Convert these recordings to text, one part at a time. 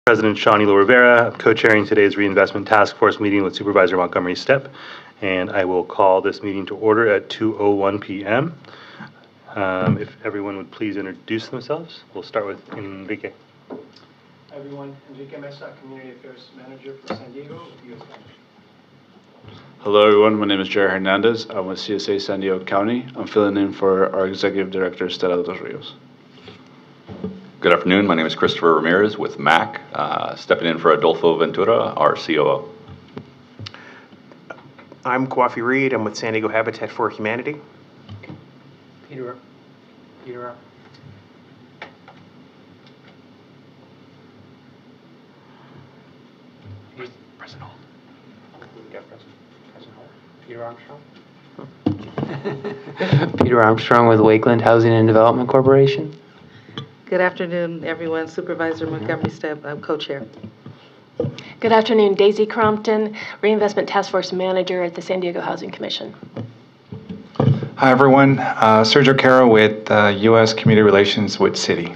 President Shawnee Rivera. I'm co-chairing today's Reinvestment Task Force meeting with Supervisor Montgomery Stepp, and I will call this meeting to order at 2:01 p.m. If everyone would please introduce themselves. We'll start with Enrique. Hi everyone, Enrique Mesa, Community Affairs Manager for San Diego, U.S. Bank. Hello everyone, my name is Jerry Hernandez. I'm with CSA San Diego County. I'm filling in for our Executive Director, Stella dos Rios. Good afternoon, my name is Christopher Ramirez with MAC, stepping in for Adolfo Ventura, our COO. I'm Kwafi Reed, I'm with San Diego Habitat for Humanity. Peter. President Holt. Peter Armstrong. Peter Armstrong with Wakeland Housing and Development Corporation. Good afternoon, everyone. Supervisor Montgomery Stepp, I'm co-chair. Good afternoon, Daisy Crompton, Reinvestment Task Force Manager at the San Diego Housing Commission. Hi everyone, Sergio Caro with U.S. Community Relations with City.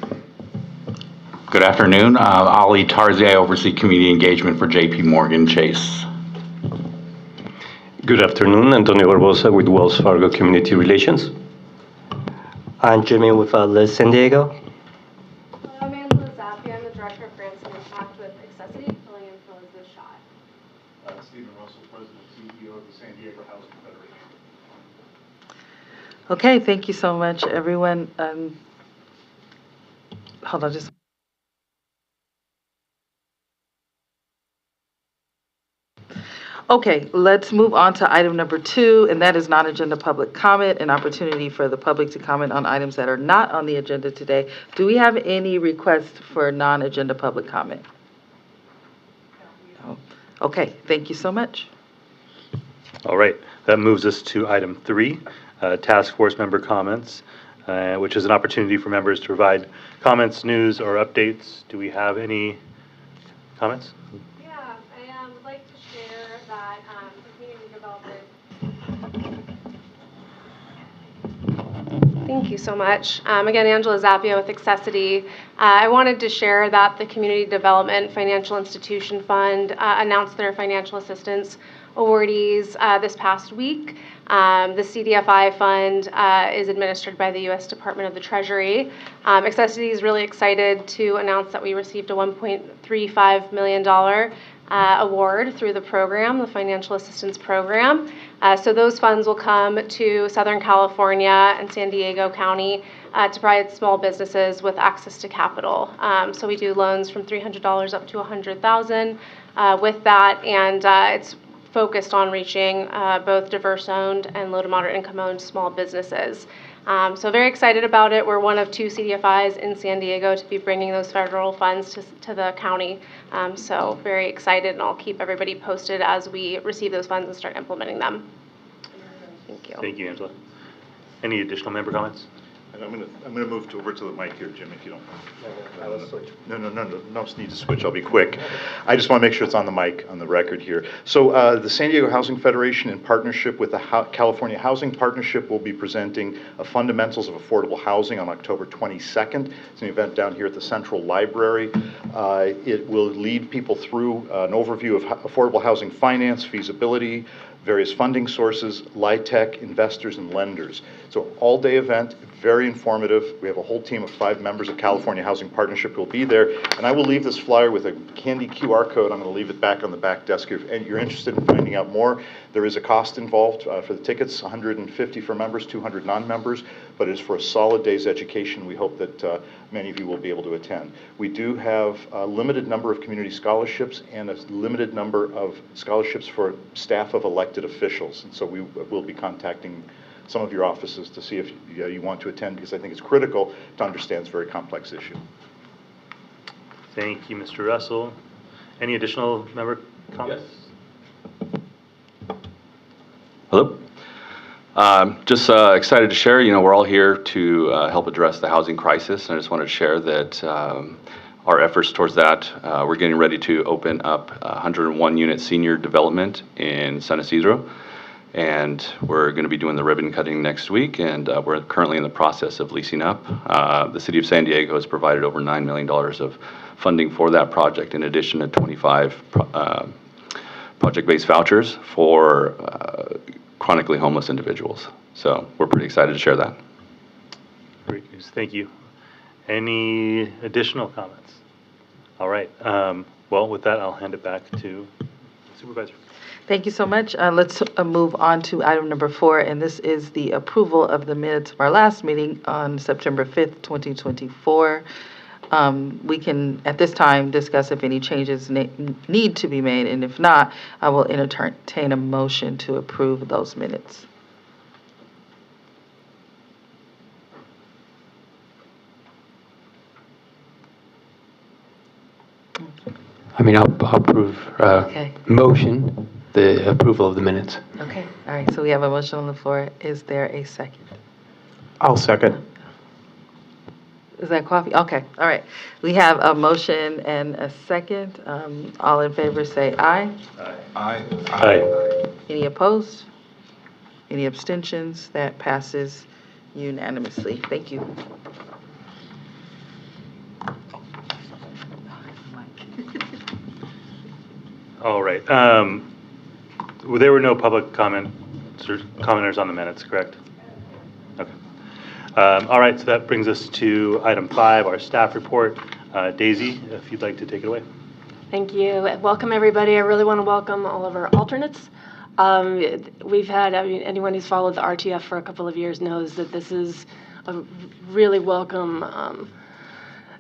Good afternoon, Ali Tarzi, I oversee community engagement for JP Morgan Chase. Good afternoon, Antonio Barbosa with Wells Fargo Community Relations. I'm Jimmy with Liz San Diego. I'm Angela Zappia, I'm the Director of Grants and Impact with Accessity, filling in for Elizabeth Schott. Stephen Russell, President and CEO of the San Diego Housing Federation. Okay, thank you so much, everyone. Hold on, just. Okay, let's move on to item number 2, and that is non-agenda public comment, an opportunity for the public to comment on items that are not on the agenda today. Do we have any requests for non-agenda public comment? No. Okay, thank you so much. All right, that moves us to item 3, task force member comments, which is an opportunity for members to provide comments, news, or updates. Do we have any comments? Would like to share that the community development. Thank you so much. Again, Angela Zappia with Accessity. I wanted to share that the Community Development Financial Institution Fund announced their financial assistance awardees this past week. The CDFI fund is administered by the U.S. Department of the Treasury. Accessity is really excited to announce that we received a $1.35 million award through the program, the Financial Assistance Program. So those funds will come to Southern California and San Diego County to provide small businesses with access to capital. So we do loans from $300 up to $100,000 with that, and it's focused on reaching both diverse-owned and low to moderate income-owned small businesses. So very excited about it. We're one of 2 CDFIs in San Diego to be bringing those federal funds to the county. So very excited, and I'll keep everybody posted as we receive those funds and start implementing them. Thank you. Thank you, Angela. Any additional member comments? And I'm gonna move over to the mic here, Jim, if you don't mind. No need to switch. I'll be quick. I just want to make sure it's on the mic, on the record here. So the San Diego Housing Federation, in partnership with the California Housing Partnership, will be presenting a Fundamentals of Affordable Housing on October 22nd. It's an event down here at the Central Library. It will lead people through an overview of affordable housing finance, feasibility, various funding sources, LIHTC, investors, and lenders. So all-day event, very informative. We have a whole team of 5 members of California Housing Partnership who will be there. And I will leave this flyer with a handy QR code. I'm going to leave it back on the back desk. If you're interested in finding out more, there is a cost involved for the tickets, $150 for members, $200 non-members, but it's for a solid day's education. We hope that many of you will be able to attend. We do have a limited number of community scholarships and a limited number of scholarships for staff of elected officials. And so we will be contacting some of your offices to see if you want to attend, because I think it's critical to understand this very complex issue. Thank you, Mr. Russell. Any additional member comments? Yes. Hello. Just excited to share, we're all here to help address the housing crisis, and I just wanted to share that our efforts towards that, we're getting ready to open up 101 unit senior development in San Isidro. And we're going to be doing the ribbon cutting next week, and we're currently in the process of leasing up. The City of San Diego has provided over $9 million of funding for that project, in addition to 25 project-based vouchers for chronically homeless individuals. So we're pretty excited to share that. Great news. Thank you. Any additional comments? All right. Well, with that, I'll hand it back to the Supervisor. Thank you so much. Let's move on to item number 4, and this is the approval of the minutes of our last meeting on September 5th, 2024. We can, at this time, discuss if any changes need to be made, and if not, I will entertain a motion to approve those minutes. I mean, I'll approve, Okay. motion, the approval of the minutes. Okay, all right, so we have a motion on the floor. Is there a second? I'll second. Is that coffee? Okay, all right. We have a motion and a second. All in favor say aye. Aye. Aye. Any opposed? Any abstentions? That passes unanimously. Thank you. All right. There were no public commenters on the minutes, correct? Okay. All right, so that brings us to item 5, our staff report. Daisy, if you'd like to take it away. Thank you. Welcome, everybody. I really want to welcome all of our alternates. We've had, I mean, anyone who's followed the RTF for a couple of years knows that this is a really welcome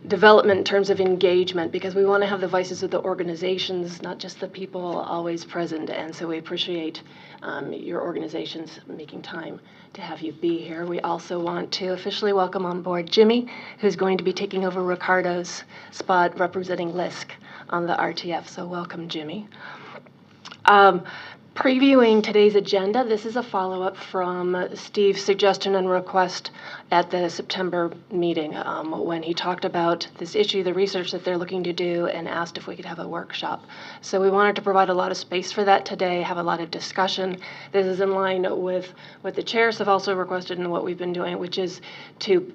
development in terms of engagement, because we want to have the voices of the organizations, not just the people always present. And so we appreciate your organizations making time to have you be here. We also want to officially welcome on board Jimmy, who's going to be taking over Ricardo's spot representing LISC on the RTF. So welcome, Jimmy. Previewing today's agenda, this is a follow-up from Steve's suggestion and request at the September meeting when he talked about this issue, the research that they're looking to do, and asked if we could have a workshop. So we wanted to provide a lot of space for that today, have a lot of discussion. This is in line with what the chairs have also requested and what we've been doing, which is to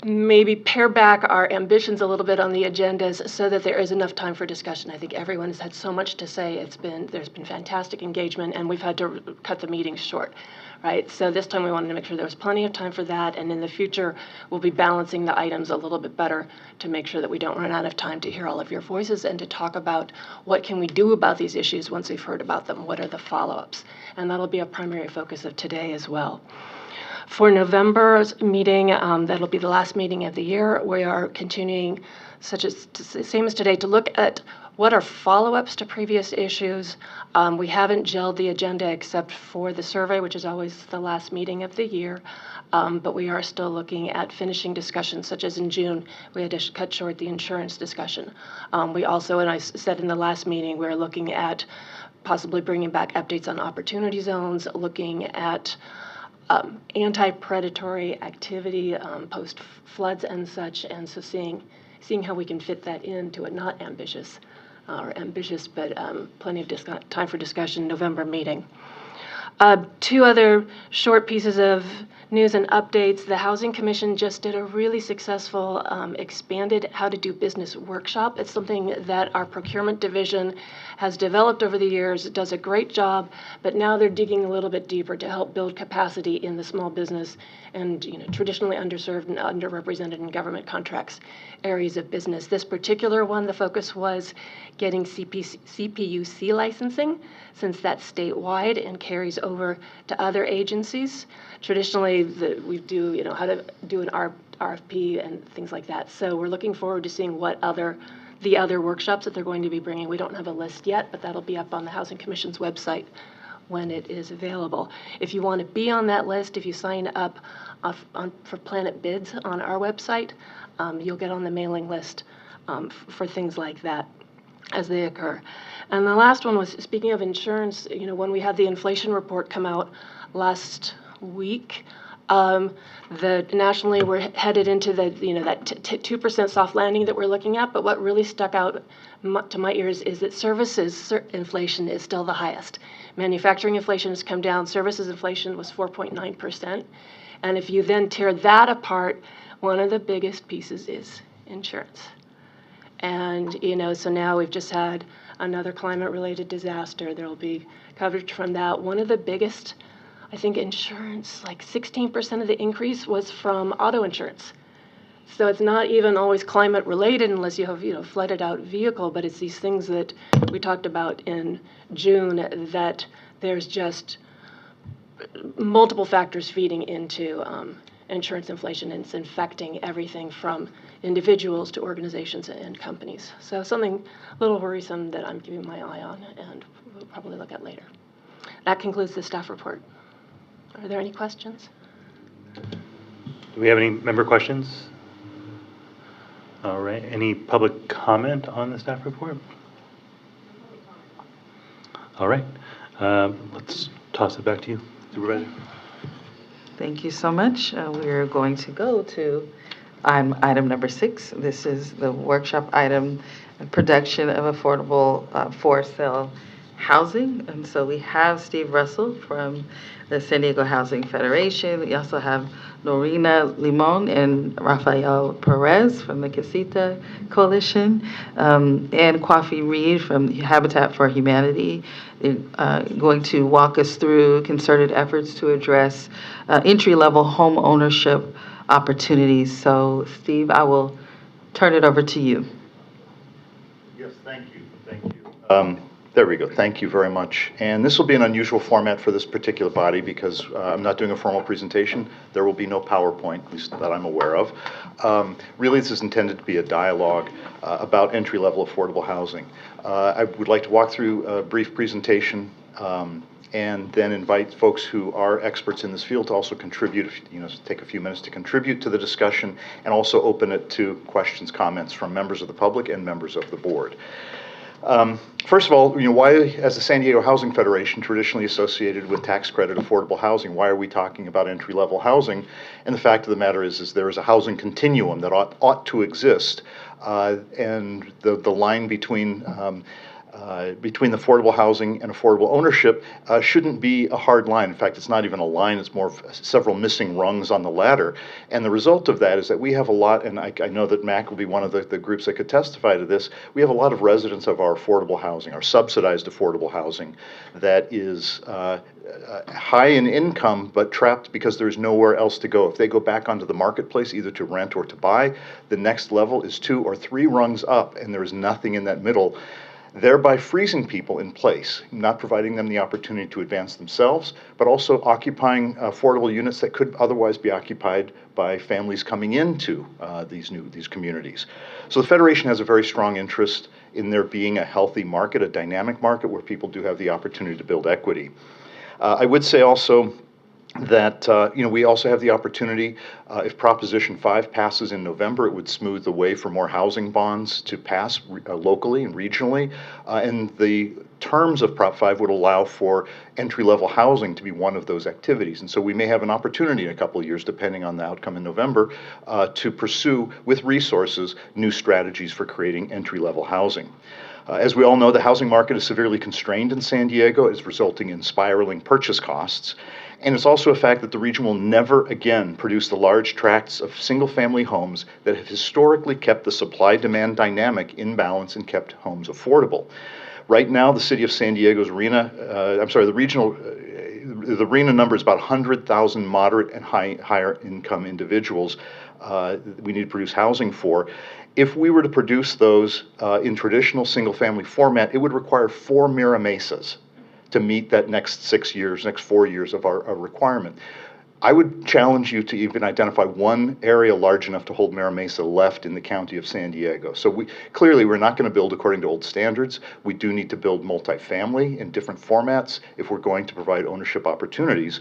maybe pare back our ambitions a little bit on the agendas so that there is enough time for discussion. I think everyone has had so much to say. There's been fantastic engagement, and we've had to cut the meetings short, right? So this time we wanted to make sure there was plenty of time for that, and in the future we'll be balancing the items a little bit better to make sure that we don't run out of time to hear all of your voices and to talk about what can we do about these issues once we've heard about them, what are the follow-ups, and that'll be a primary focus of today as well. For November's meeting, that'll be the last meeting of the year, we are continuing, same as today, to look at what are follow-ups to previous issues. We haven't gelled the agenda except for the survey, which is always the last meeting of the year, but we are still looking at finishing discussions, such as in June, we had to cut short the insurance discussion. We also, and I said in the last meeting, we're looking at possibly bringing back updates on opportunity zones, looking at anti-predatory activity post-floods and such, and so seeing how we can fit that into a not ambitious, but plenty of time for discussion November meeting. 2 other short pieces of news and updates. The Housing Commission just did a really successful expanded how to do business workshop. It's something that our procurement division has developed over the years. It does a great job, but now they're digging a little bit deeper to help build capacity in the small business and traditionally underserved and underrepresented in government contracts areas of business. This particular one, the focus was getting CPUC licensing, since that's statewide and carries over to other agencies. Traditionally, we do, how to do an RFP and things like that. So we're looking forward to seeing what the other workshops that they're going to be bringing. We don't have a list yet, but that'll be up on the Housing Commission's website when it is available. If you want to be on that list, if you sign up for Planet Bids on our website, you'll get on the mailing list for things like that as they occur. And the last one was, speaking of insurance, when we had the inflation report come out last week, Nationally, we're headed into that 2% soft landing that we're looking at. But what really stuck out to my ears is that services inflation is still the highest. Manufacturing inflation has come down. Services inflation was 4.9%. And if you then tear that apart, one of the biggest pieces is insurance. And, so now we've just had another climate-related disaster. There will be coverage from that. One of the biggest, I think, insurance, like 16% of the increase was from auto insurance. So it's not even always climate-related unless you have, flooded-out vehicle, but it's these things that we talked about in June that there's just multiple factors feeding into insurance inflation, and it's infecting everything from individuals to organizations and companies. So something a little worrisome that I'm keeping my eye on and we'll probably look at later. That concludes the staff report. Are there any questions? Do we have any member questions? All right. Any public comment on the staff report? All right. Let's toss it back to you, Supervisor. Thank you so much. We're going to go to item number 6. This is the workshop item, production of affordable for-sale housing. And so we have Steve Russell from the San Diego Housing Federation. We also have Norina Limon and Rafael Perez from the Casita Coalition, and Kwafi Reed from Habitat for Humanity. They're going to walk us through concerted efforts to address entry-level home ownership opportunities. So, Steve, I will turn it over to you. Yes, thank you. Thank you. There we go. Thank you very much. And this will be an unusual format for this particular body because I'm not doing a formal presentation. There will be no PowerPoint, at least that I'm aware of. Really, this is intended to be a dialogue about entry-level affordable housing. I would like to walk through a brief presentation and then invite folks who are experts in this field to also contribute, take a few minutes to contribute to the discussion, and also open it to questions, comments from members of the public and members of the board. First of all, why, as the San Diego Housing Federation, traditionally associated with tax credit affordable housing, why are we talking about entry-level housing? And the fact of the matter is there is a housing continuum that ought to exist, and the line between the affordable housing and affordable ownership shouldn't be a hard line. In fact, it's not even a line, it's more of several missing rungs on the ladder. And the result of that is that we have a lot, and I know that MAC will be one of the groups that could testify to this, we have a lot of residents of our affordable housing, our subsidized affordable housing, that is high in income but trapped because there's nowhere else to go. If they go back onto the marketplace, either to rent or to buy, the next level is 2 or 3 rungs up, and there is nothing in that middle, thereby freezing people in place, not providing them the opportunity to advance themselves, but also occupying affordable units that could otherwise be occupied by families coming into these communities. So the Federation has a very strong interest in there being a healthy market, a dynamic market where people do have the opportunity to build equity. I would say also that we also have the opportunity, if Proposition 5 passes in November, it would smooth the way for more housing bonds to pass locally and regionally, and the terms of Prop 5 would allow for entry-level housing to be one of those activities. And so we may have an opportunity in a couple of years, depending on the outcome in November, to pursue, with resources, new strategies for creating entry-level housing. As we all know, the housing market is severely constrained in San Diego. It's resulting in spiraling purchase costs. And it's also a fact that the region will never again produce the large tracts of single-family homes that have historically kept the supply-demand dynamic in balance and kept homes affordable. Right now, the city of San Diego's RHNA, the RHNA number is about 100,000 moderate and higher income individuals we need to produce housing for. If we were to produce those in traditional single-family format, it would require 4 Mira Mesas to meet that next 4 years of our requirement. I would challenge you to even identify one area large enough to hold Mira Mesa left in the county of San Diego. So we're not going to build according to old standards. We do need to build multifamily in different formats if we're going to provide ownership opportunities.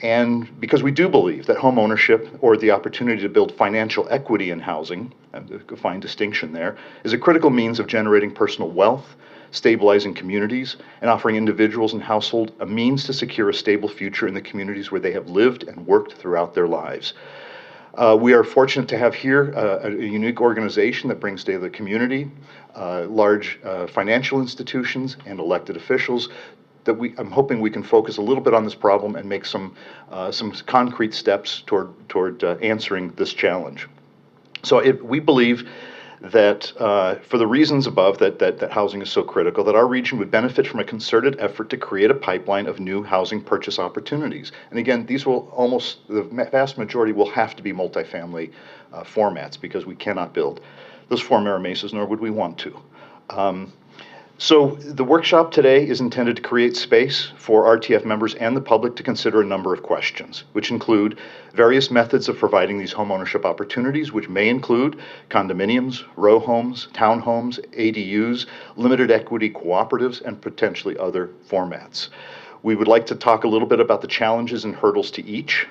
And because we do believe that home ownership, or the opportunity to build financial equity in housing, and a fine distinction there, is a critical means of generating personal wealth, stabilizing communities, and offering individuals and households a means to secure a stable future in the communities where they have lived and worked throughout their lives. We are fortunate to have here a unique organization that brings together the community, large financial institutions, and elected officials that I'm hoping we can focus a little bit on this problem and make some concrete steps toward answering this challenge. So we believe that for the reasons above that housing is so critical, that our region would benefit from a concerted effort to create a pipeline of new housing purchase opportunities. And again, these will the vast majority will have to be multifamily formats because we cannot build those 4 Mira Mesas, nor would we want to. So the workshop today is intended to create space for RTF members and the public to consider a number of questions, which include various methods of providing these homeownership opportunities, which may include condominiums, row homes, townhomes, ADUs, limited equity cooperatives, and potentially other formats. We would like to talk a little bit about the challenges and hurdles to each.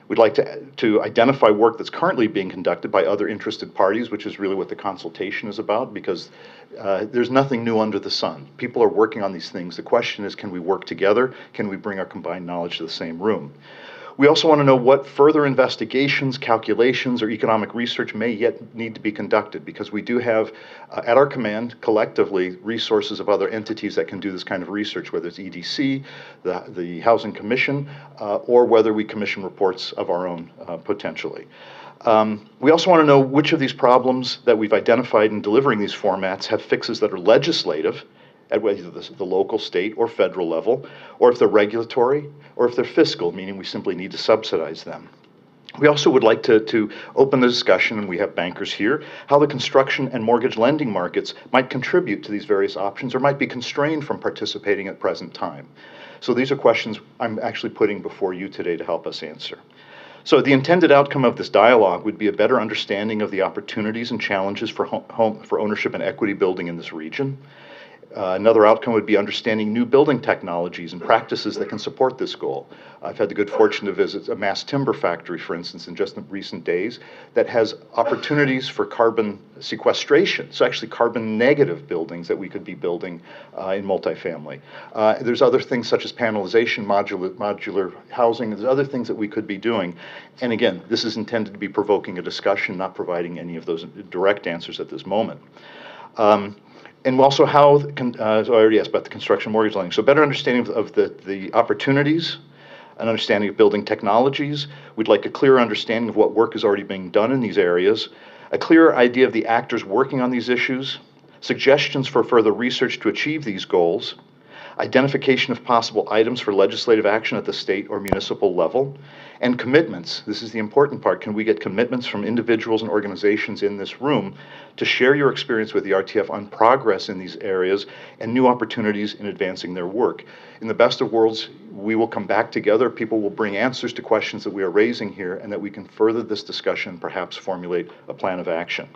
We'd like to identify work that's currently being conducted by other interested parties, which is really what the consultation is about, because there's nothing new under the sun. People are working on these things. The question is, can we work together? Can we bring our combined knowledge to the same room? We also want to know what further investigations, calculations, or economic research may yet need to be conducted, because we do have at our command collectively resources of other entities that can do this kind of research, whether it's EDC, the Housing Commission, or whether we commission reports of our own potentially. We also want to know which of these problems that we've identified in delivering these formats have fixes that are legislative, at either the local, state, or federal level, or if they're regulatory, or if they're fiscal, meaning we simply need to subsidize them. We also would like to open the discussion, and we have bankers here, how the construction and mortgage lending markets might contribute to these various options or might be constrained from participating at present time. So these are questions I'm actually putting before you today to help us answer. So the intended outcome of this dialogue would be a better understanding of the opportunities and challenges for ownership and equity building in this region. Another outcome would be understanding new building technologies and practices that can support this goal. I've had the good fortune to visit a mass timber factory, for instance, in just the recent days that has opportunities for carbon sequestration, so actually carbon negative buildings that we could be building in multifamily. There's other things such as panelization, modular housing. There's other things that we could be doing. And again, this is intended to be provoking a discussion, not providing any of those direct answers at this moment. And also how, so I already asked about the construction mortgage lending. So better understanding of the opportunities, an understanding of building technologies. We'd like a clearer understanding of what work is already being done in these areas, a clearer idea of the actors working on these issues, suggestions for further research to achieve these goals, identification of possible items for legislative action at the state or municipal level, and commitments. This is the important part. Can we get commitments from individuals and organizations in this room to share your experience with the RTF on progress in these areas and new opportunities in advancing their work? In the best of worlds, we will come back together. People will bring answers to questions that we are raising here, and that we can further this discussion, perhaps formulate a plan of action.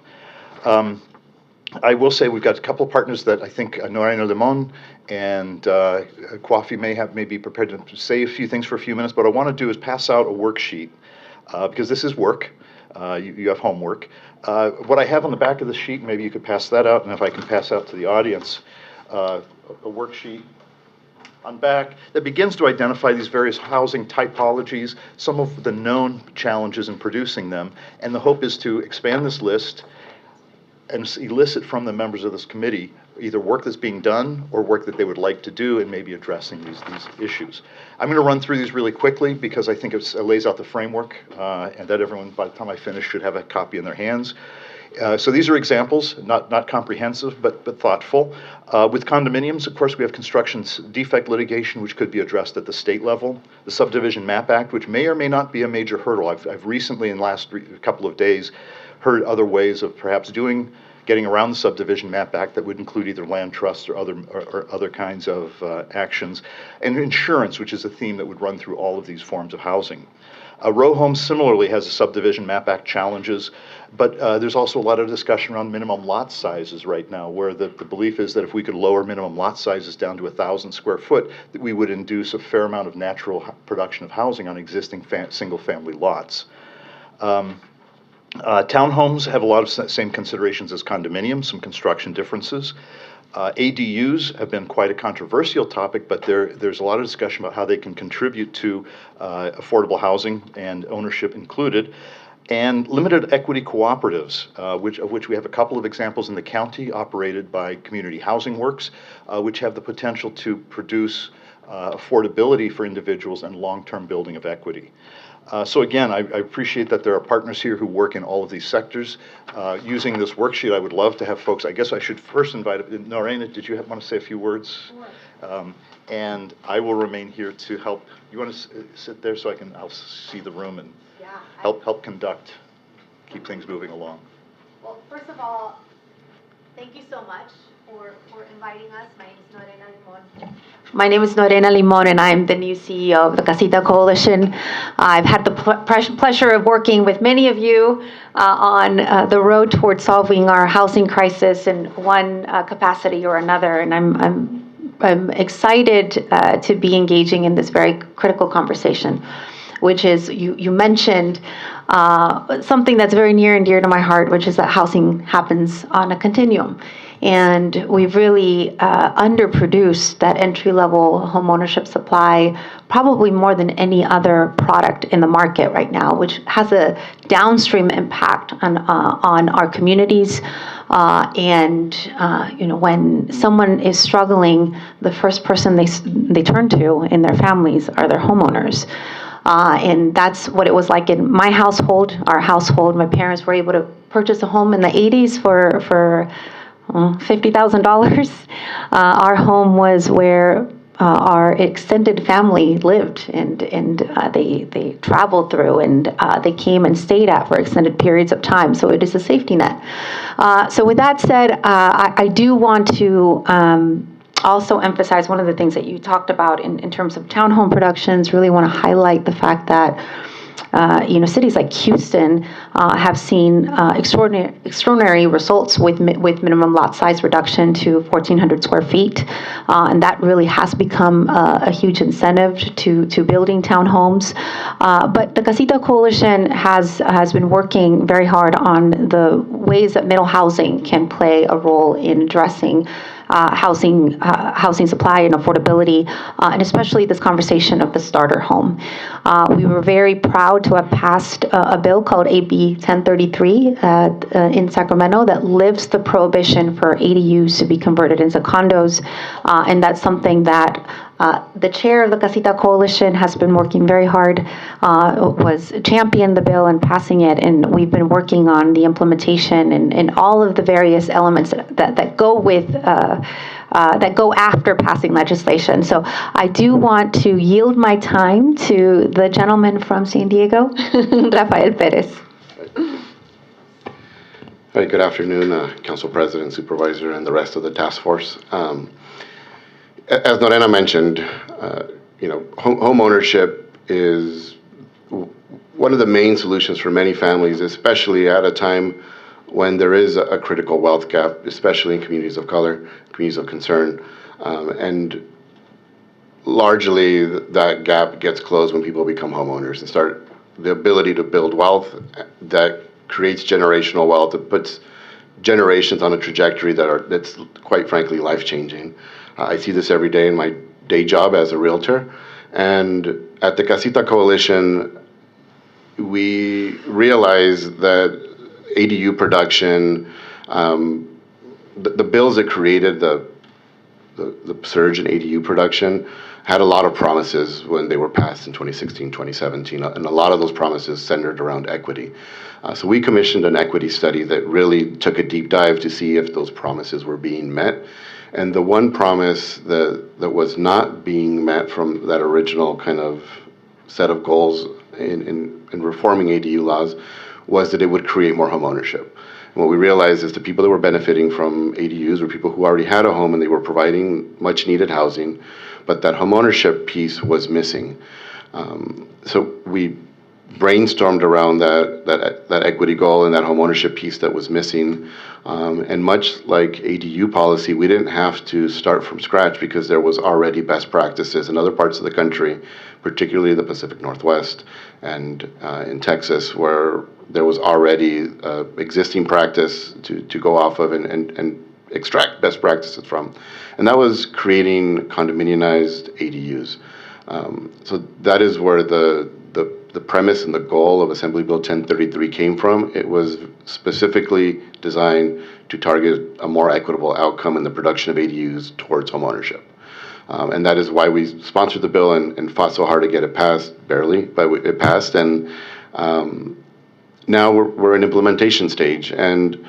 I will say we've got a couple of partners that I think Norena Limon and Kwafi may be prepared to say a few things for a few minutes. What I want to do is pass out a worksheet because this is work. You have homework. What I have on the back of the sheet, maybe you could pass that out, and if I can pass out to the audience, a worksheet on back that begins to identify these various housing typologies, some of the known challenges in producing them, and the hope is to expand this list and elicit from the members of this committee either work that's being done or work that they would like to do and maybe addressing these issues. I'm going to run through these really quickly because I think it lays out the framework and that everyone, by the time I finish, should have a copy in their hands. So these are examples, not comprehensive, but thoughtful. With condominiums, of course, we have construction defect litigation, which could be addressed at the state level. The Subdivision Map Act, which may or may not be a major hurdle. I've recently, in the last couple of days, heard other ways of perhaps getting around the Subdivision Map Act that would include either land trusts or other kinds of actions. And insurance, which is a theme that would run through all of these forms of housing. Row Home similarly has a Subdivision Map Act challenges, but there's also a lot of discussion around minimum lot sizes right now, where the belief is that if we could lower minimum lot sizes down to 1,000 square foot, that we would induce a fair amount of natural production of housing on existing single-family lots. Townhomes have a lot of same considerations as condominiums, some construction differences. ADUs have been quite a controversial topic, but there's a lot of discussion about how they can contribute to affordable housing and ownership included. And limited equity cooperatives, of which we have a couple of examples in the county operated by Community Housing Works, which have the potential to produce affordability for individuals and long-term building of equity. So again, I appreciate that there are partners here who work in all of these sectors. Using this worksheet, I would love to have folks, I guess I should first invite, Norena, did you want to say a few words? Sure. And I will remain here to help. You want to sit there so I'll see the room and help conduct, keep things moving along. Well, first of all, thank you so much for inviting us. My name is Norena Limon, and I'm the new CEO of the Casita Coalition. I've had the pleasure of working with many of you on the road towards solving our housing crisis in one capacity or another, and I'm excited to be engaging in this very critical conversation, which is you mentioned something that's very near and dear to my heart, which is that housing happens on a continuum. And we've really underproduced that entry-level homeownership supply, probably more than any other product in the market right now, which has a downstream impact on our communities. When someone is struggling, the first person they turn to in their families are their homeowners. And that's what it was like in my household, our household. My parents were able to purchase a home in the 80s for $50,000. Our home was where our extended family lived, and they traveled through, and they came and stayed at for extended periods of time. So it is a safety net. So with that said, I do want to also emphasize one of the things that you talked about in terms of townhome productions. Really want to highlight the fact that cities like Houston have seen extraordinary results with minimum lot size reduction to 1,400 square feet, and that really has become a huge incentive to building townhomes. But the Casita Coalition has been working very hard on the ways that middle housing can play a role in addressing housing supply and affordability, and especially this conversation of the starter home. We were very proud to have passed a bill called AB 1033 in Sacramento that lifts the prohibition for ADUs to be converted into condos, and that's something that the chair of the Casita Coalition has been working very hard, was championed the bill and passing it, and we've been working on the implementation and all of the various elements that go with that go after passing legislation. So I do want to yield my time to the gentleman from San Diego, Rafael Perez. Hi, good afternoon, Council President, Supervisor, and the rest of the task force. As Norena mentioned, home ownership is one of the main solutions for many families, especially at a time when there is a critical wealth gap, especially in communities of color, communities of concern. And largely that gap gets closed when people become homeowners and start the ability to build wealth that creates generational wealth, that puts generations on a trajectory that's quite frankly life-changing. I see this every day in my day job as a realtor. And at the Casita Coalition, we realize that ADU production, the bills that created the surge in ADU production had a lot of promises when they were passed in 2016, 2017, and a lot of those promises centered around equity. So we commissioned an equity study that really took a deep dive to see if those promises were being met. And the one promise that was not being met from that original kind of set of goals in reforming ADU laws was that it would create more home ownership. And what we realized is the people that were benefiting from ADUs were people who already had a home and they were providing much needed housing, but that home ownership piece was missing. So we brainstormed around that equity goal and that home ownership piece that was missing. And much like ADU policy, we didn't have to start from scratch because there was already best practices in other parts of the country, particularly the Pacific Northwest and in Texas, where there was already existing practice to go off of and extract best practices from. And that was creating condominiumized ADUs. So that is where the premise and the goal of Assembly Bill 1033 came from. It was specifically designed to target a more equitable outcome in the production of ADUs towards homeownership. And that is why we sponsored the bill and fought so hard to get it passed, barely, but it passed. And now we're in implementation stage. And,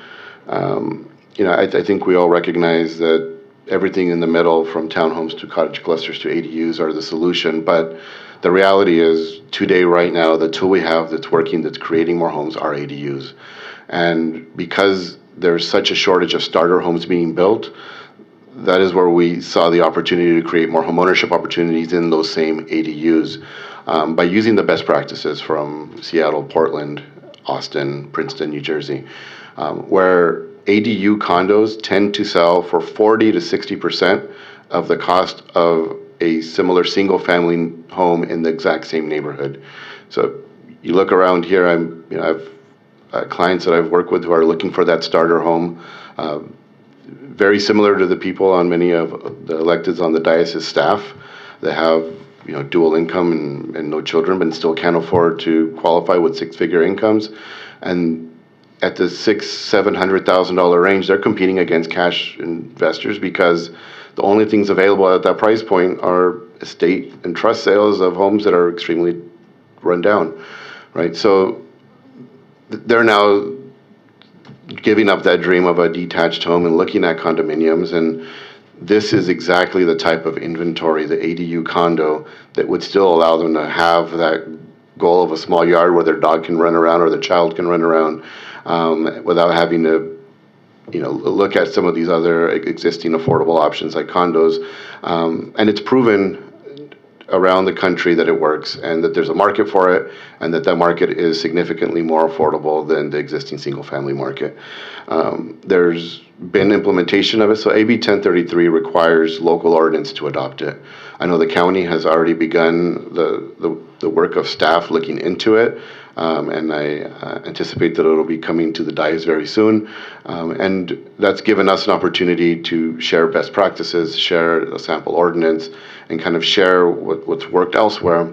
I think we all recognize that everything in the middle, from townhomes to cottage clusters to ADUs, are the solution. But the reality is, today, right now, the tool we have that's working, that's creating more homes, are ADUs. And because there's such a shortage of starter homes being built, that is where we saw the opportunity to create more homeownership opportunities in those same ADUs by using the best practices from Seattle, Portland, Austin, Princeton, New Jersey, where ADU condos tend to sell for 40 to 60% of the cost of a similar single-family home in the exact same neighborhood. So you look around here, I've clients that I've worked with who are looking for that starter home, very similar to the people on many of the electeds on the diocese staff that have dual income and no children, but still can't afford to qualify with six-figure incomes. And at the $600,000-$700,000 range, they're competing against cash investors because the only things available at that price point are estate and trust sales of homes that are extremely run down, right? So they're now giving up that dream of a detached home and looking at condominiums. And this is exactly the type of inventory, the ADU condo, that would still allow them to have that goal of a small yard where their dog can run around or their child can run around without having to look at some of these other existing affordable options like condos. And it's proven around the country that it works and that there's a market for it and that market is significantly more affordable than the existing single-family market. There's been implementation of it. So AB 1033 requires local ordinance to adopt it. I know the county has already begun the work of staff looking into it. And I anticipate that it'll be coming to the dais very soon. And that's given us an opportunity to share best practices, share a sample ordinance, and kind of share what's worked elsewhere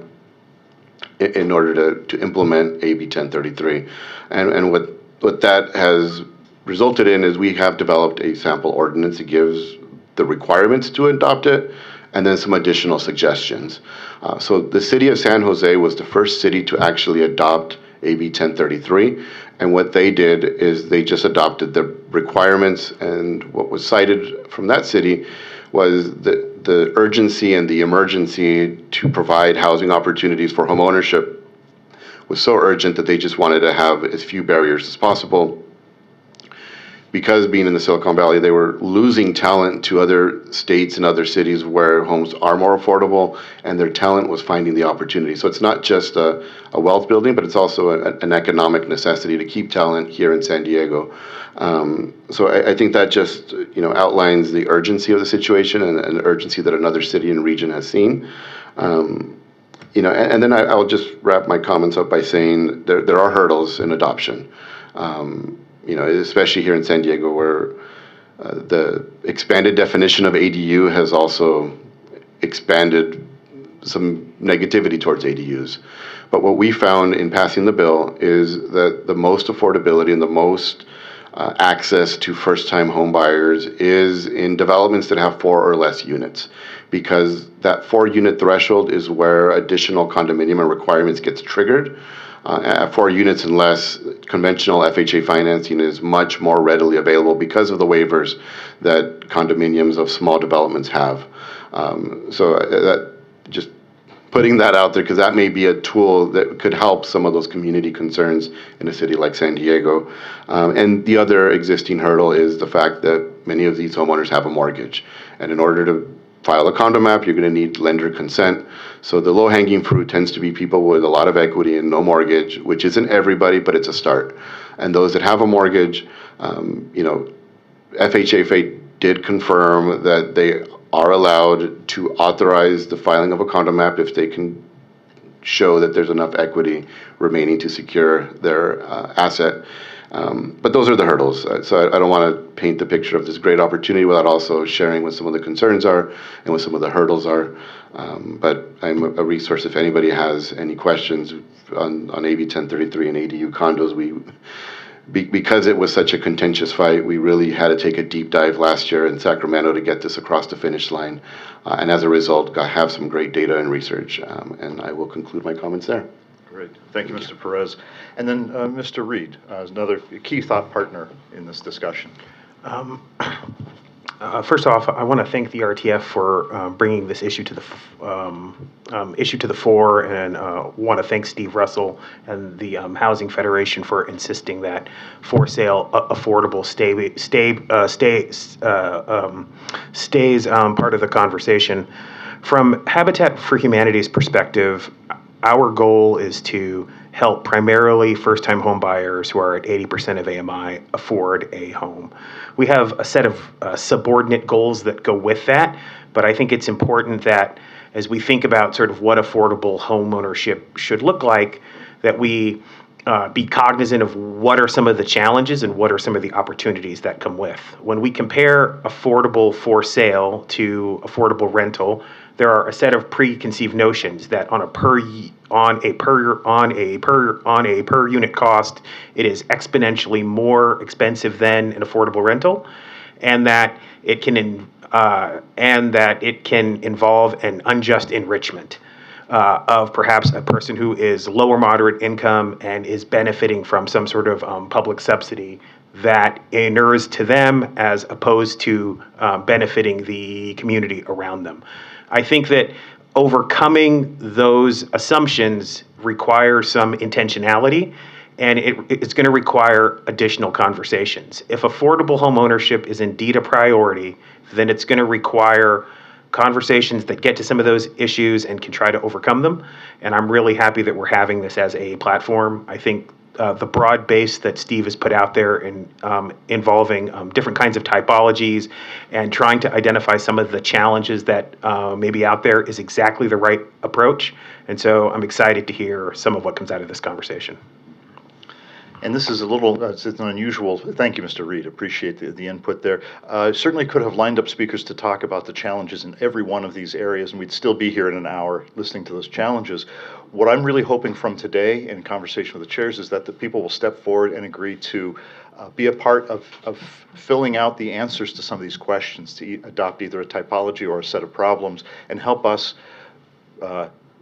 in order to implement AB 1033. And what that has resulted in is we have developed a sample ordinance. It gives the requirements to adopt it, and then some additional suggestions. So the city of San Jose was the first city to actually adopt AB 1033, and what they did is they just adopted the requirements, and what was cited from that city was the urgency and the emergency to provide housing opportunities for homeownership was so urgent that they just wanted to have as few barriers as possible. Because being in the Silicon Valley, they were losing talent to other states and other cities where homes are more affordable, and their talent was finding the opportunity. So it's not just a wealth building, but it's also an economic necessity to keep talent here in San Diego. So I think that just outlines the urgency of the situation and the urgency that another city and region has seen. And then I'll just wrap my comments up by saying there are hurdles in adoption. Especially here in San Diego, where the expanded definition of ADU has also expanded some negativity towards ADUs. But what we found in passing the bill is that the most affordability and the most access to first-time home buyers is in developments that have 4 or less units, because that 4-unit threshold is where additional condominium requirements gets triggered. At 4 units and less, conventional FHA financing is much more readily available because of the waivers that condominiums of small developments have. So that just putting that out there, because that may be a tool that could help some of those community concerns in a city like San Diego. And the other existing hurdle is the fact that many of these homeowners have a mortgage. And in order to file a condo map, you're going to need lender consent. So the low-hanging fruit tends to be people with a lot of equity and no mortgage, which isn't everybody, but it's a start. And those that have a mortgage, FHA did confirm that they are allowed to authorize the filing of a condo map if they can show that there's enough equity remaining to secure their asset. But those are the hurdles. So I don't want to paint the picture of this great opportunity without also sharing what some of the concerns are and what some of the hurdles are. But I'm a resource if anybody has any questions on AB 1033 and ADU condos. Because it was such a contentious fight, we really had to take a deep dive last year in Sacramento to get this across the finish line. And as a result, I have some great data and research. And I will conclude my comments there. Great. Thank you, Mr. Perez. And then Mr. Reed, another key thought partner in this discussion. First off, I want to thank the RTF for bringing this issue to the fore, and want to thank Steve Russell and the Housing Federation for insisting that for sale affordable stays part of the conversation. From Habitat for Humanity's perspective, our goal is to help primarily first-time home buyers who are at 80% of AMI afford a home. We have a set of subordinate goals that go with that, but I think it's important that as we think about sort of what affordable home ownership should look like, that we be cognizant of what are some of the challenges and what are some of the opportunities that come with. When we compare affordable for sale to affordable rental, there are a set of preconceived notions that on a per unit cost, it is exponentially more expensive than an affordable rental, and that it can involve an unjust enrichment of perhaps a person who is low or moderate income and is benefiting from some sort of public subsidy that inures to them as opposed to benefiting the community around them. I think that overcoming those assumptions requires some intentionality, and it's going to require additional conversations. If affordable home ownership is indeed a priority, then it's going to require conversations that get to some of those issues and can try to overcome them. And I'm really happy that we're having this as a platform. I think the broad base that Steve has put out there in involving different kinds of typologies and trying to identify some of the challenges that may be out there is exactly the right approach. And so I'm excited to hear some of what comes out of this conversation. And this is a little, it's an unusual, thank you, Mr. Reed, appreciate the input there. Certainly could have lined up speakers to talk about the challenges in every one of these areas, and we'd still be here in an hour listening to those challenges. What I'm really hoping from today in conversation with the chairs is that the people will step forward and agree to be a part of filling out the answers to some of these questions, to adopt either a typology or a set of problems, and help us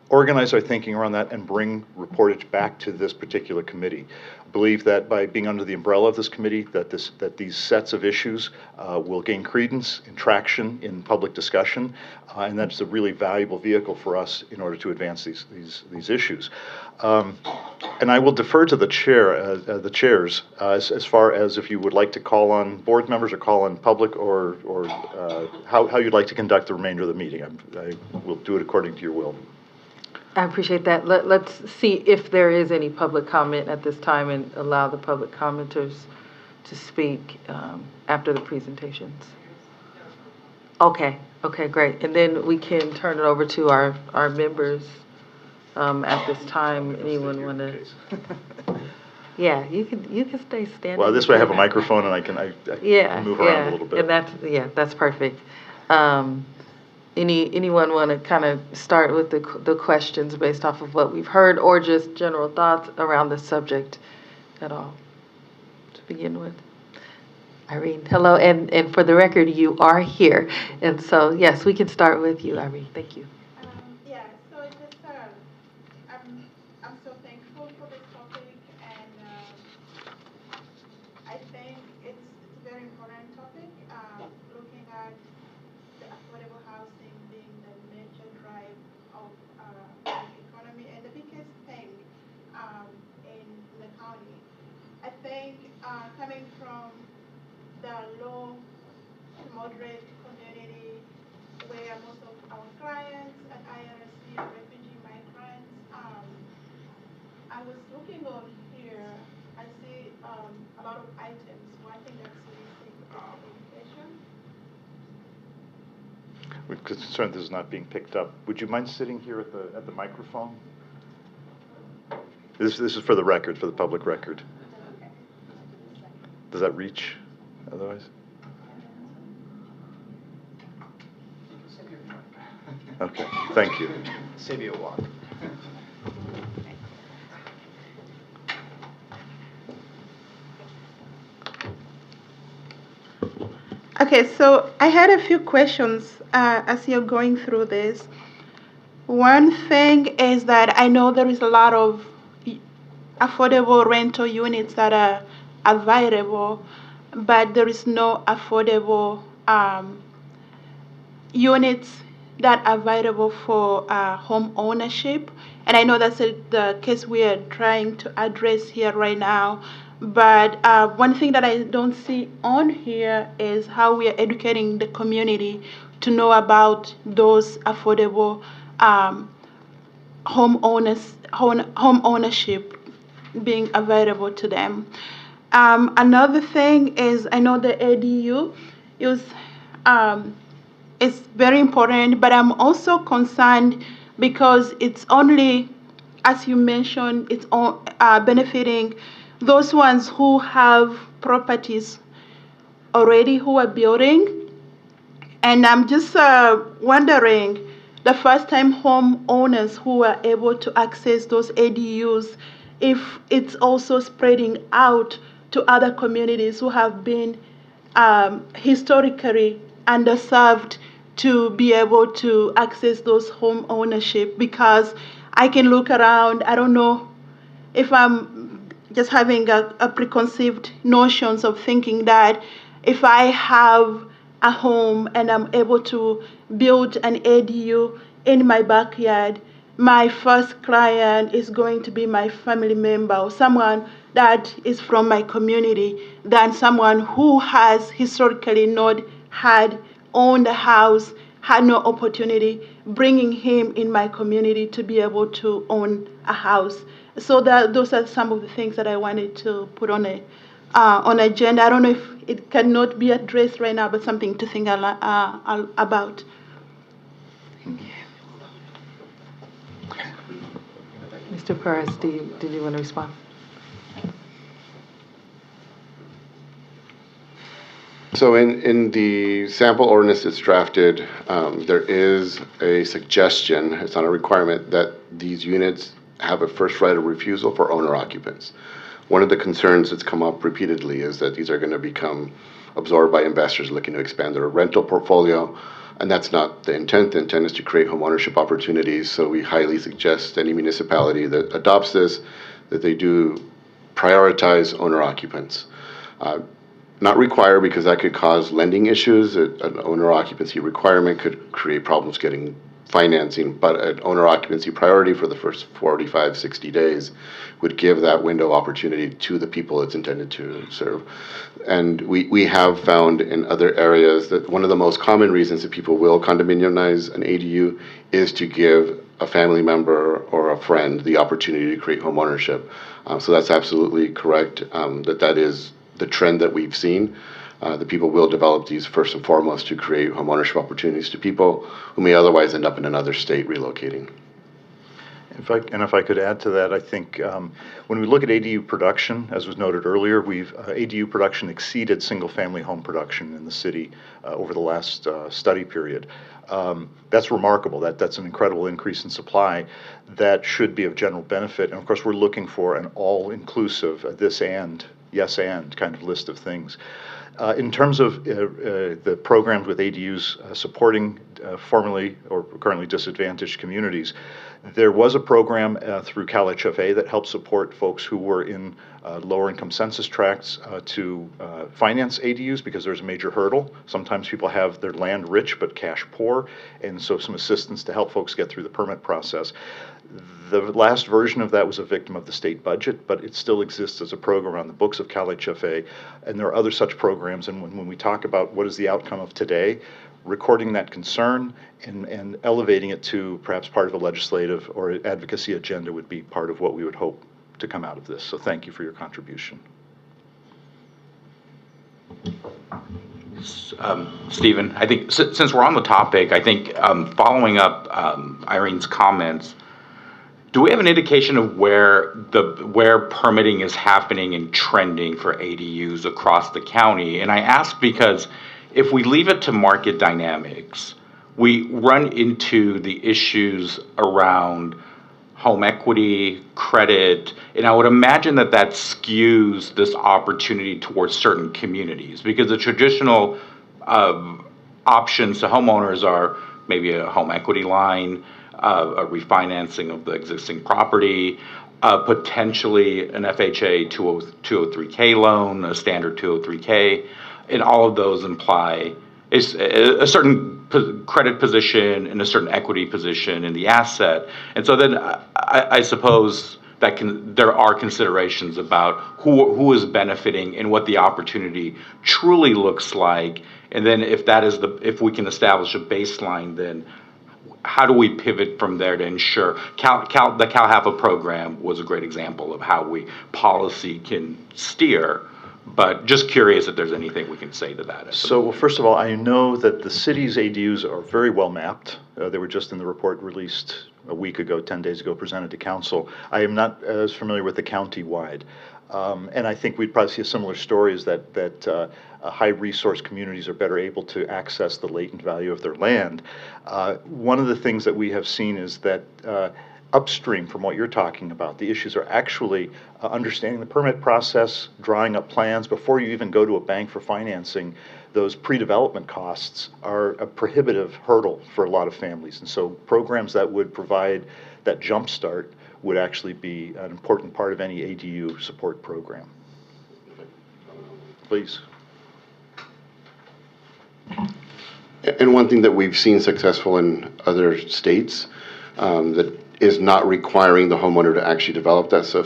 organize our thinking around that and bring reportage back to this particular committee. I believe that by being under the umbrella of this committee, that these sets of issues will gain credence and traction in public discussion, and that's a really valuable vehicle for us in order to advance these issues. And I will defer to the chairs as far as if you would like to call on board members or call on public, or how you'd like to conduct the remainder of the meeting. I will do it according to your will. I appreciate that. Let's see if there is any public comment at this time and allow the public commenters to speak after the presentations. Okay, great. And then we can turn it over to our members at this time. Anyone want to? Yeah, you can stay standing. Well, this way I have a microphone and I can move around a little bit. And that's perfect. Anyone want to kind of start with the questions based off of what we've heard, or just general thoughts around the subject at all to begin with? Irene, hello, and for the record, you are here, and so yes, we can start with you, Irene. Thank you. Yeah, so it's just I'm so thankful for this topic, and I think it's a very important topic. Looking at the affordable housing being the major drive of the economy and the biggest thing in the county. I think coming from the low to moderate community where most of our clients at IRSC are refugee migrants, I was looking on here, I see a lot of items. One thing that's missing is education. We're concerned this is not being picked up. Would you mind sitting here at the microphone? This is for the record, for the public record. Does that reach otherwise? Okay, thank you. Save you a walk. Okay, so I had a few questions as you're going through this. One thing is that I know there is a lot of affordable rental units that are available, but there is no affordable units that are available for home ownership. And I know that's the case we are trying to address here right now. But one thing that I don't see on here is how we are educating the community to know about those affordable home ownership being available to them. Another thing is I know the ADU is it's very important, but I'm also concerned because it's only, as you mentioned, it's benefiting those ones who have properties already who are building. And I'm just wondering, the first-time home owners who are able to access those ADUs, if it's also spreading out to other communities who have been historically underserved to be able to access those home ownership. Because I can look around, I don't know if I'm just having a preconceived notions of thinking that if I have a home and I'm able to build an ADU in my backyard, my first client is going to be my family member or someone that is from my community than someone who has historically not had owned a house, had no opportunity, bringing him in my community to be able to own a house. So those are some of the things that I wanted to put on agenda. I don't know if it cannot be addressed right now, but something to think about. Mr. Perez, did you want to respond? So in the sample ordinance that's drafted, there is a suggestion, it's not a requirement, that these units have a first right of refusal for owner occupants. One of the concerns that's come up repeatedly is that these are going to become absorbed by investors looking to expand their rental portfolio, and that's not the intent. The intent is to create home ownership opportunities, so we highly suggest any municipality that adopts this, that they do prioritize owner occupants. Not require, because that could cause lending issues. An owner occupancy requirement could create problems getting financing, but an owner occupancy priority for the first 45, 60 days would give that window opportunity to the people it's intended to serve. And we have found in other areas that one of the most common reasons that people will condominiumize an ADU is to give a family member or a friend the opportunity to create home ownership. So that's absolutely correct, that is the trend that we've seen. The people will develop these first and foremost to create home ownership opportunities to people who may otherwise end up in another state relocating. If I could add to that, I think when we look at ADU production, as was noted earlier, ADU production exceeded single-family home production in the city over the last study period. That's remarkable. That's an incredible increase in supply that should be of general benefit. And of course, we're looking for an all-inclusive yes and kind of list of things. In terms of the programs with ADUs supporting formerly or currently disadvantaged communities, there was a program through CalHFA that helped support folks who were in lower income census tracts to finance ADUs, because there's a major hurdle. Sometimes people have their land rich but cash poor, and so some assistance to help folks get through the permit process. The last version of that was a victim of the state budget, but it still exists as a program on the books of CalHFA, and there are other such programs. And when we talk about what is the outcome of today, recording that concern and elevating it to perhaps part of a legislative or advocacy agenda would be part of what we would hope to come out of this. So thank you for your contribution. Stephen, I think since we're on the topic, I think following up Irene's comments, do we have an indication of where permitting is happening and trending for ADUs across the county? And I ask because if we leave it to market dynamics, we run into the issues around home equity, credit, and I would imagine that skews this opportunity towards certain communities, because the traditional options to homeowners are maybe a home equity line, a refinancing of the existing property, potentially an FHA 203K loan, a standard 203K, and all of those imply is a certain credit position and a certain equity position in the asset. And so then I suppose that there are considerations about who is benefiting and what the opportunity truly looks like. And then if we can establish a baseline, then how do we pivot from there to ensure the CalHAPA program was a great example of how policy can steer. But just curious if there's anything we can say to that. So, well, first of all, I know that the city's ADUs are very well mapped. They were just in the report released a week ago, 10 days ago, presented to council. I am not as familiar with the county-wide. And I think we'd probably see a similar story, is that high-resource communities are better able to access the latent value of their land. One of the things that we have seen is that upstream from what you're talking about, the issues are actually understanding the permit process, drawing up plans before you even go to a bank for financing. Those pre-development costs are a prohibitive hurdle for a lot of families. And so programs that would provide that jump start would actually be an important part of any ADU support program. Please. And one thing that we've seen successful in other states that is not requiring the homeowner to actually develop that. So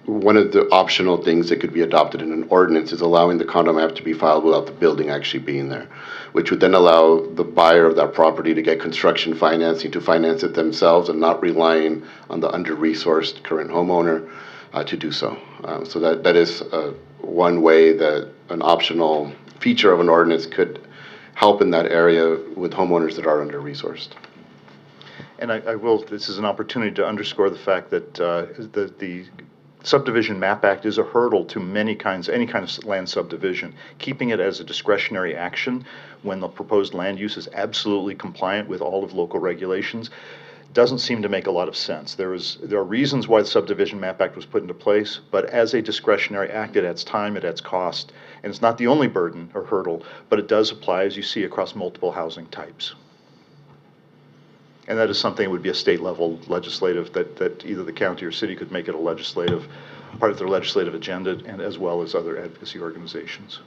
one of the optional things that could be adopted in an ordinance is allowing the condo map to be filed without the building actually being there, which would then allow the buyer of that property to get construction financing to finance it themselves and not relying on the under-resourced current homeowner to do so. So that is one way that an optional feature of an ordinance could help in that area with homeowners that are under-resourced. And this is an opportunity to underscore the fact that the Subdivision Map Act is a hurdle to any kind of land subdivision. Keeping it as a discretionary action when the proposed land use is absolutely compliant with all of local regulations doesn't seem to make a lot of sense. There are reasons why the Subdivision Map Act was put into place, but as a discretionary act, it adds time, it adds cost, and it's not the only burden or hurdle, but it does apply, as you see, across multiple housing types. And that is something that would be a state-level legislative that either the county or city could make it a legislative part of their legislative agenda, and as well as other advocacy organizations.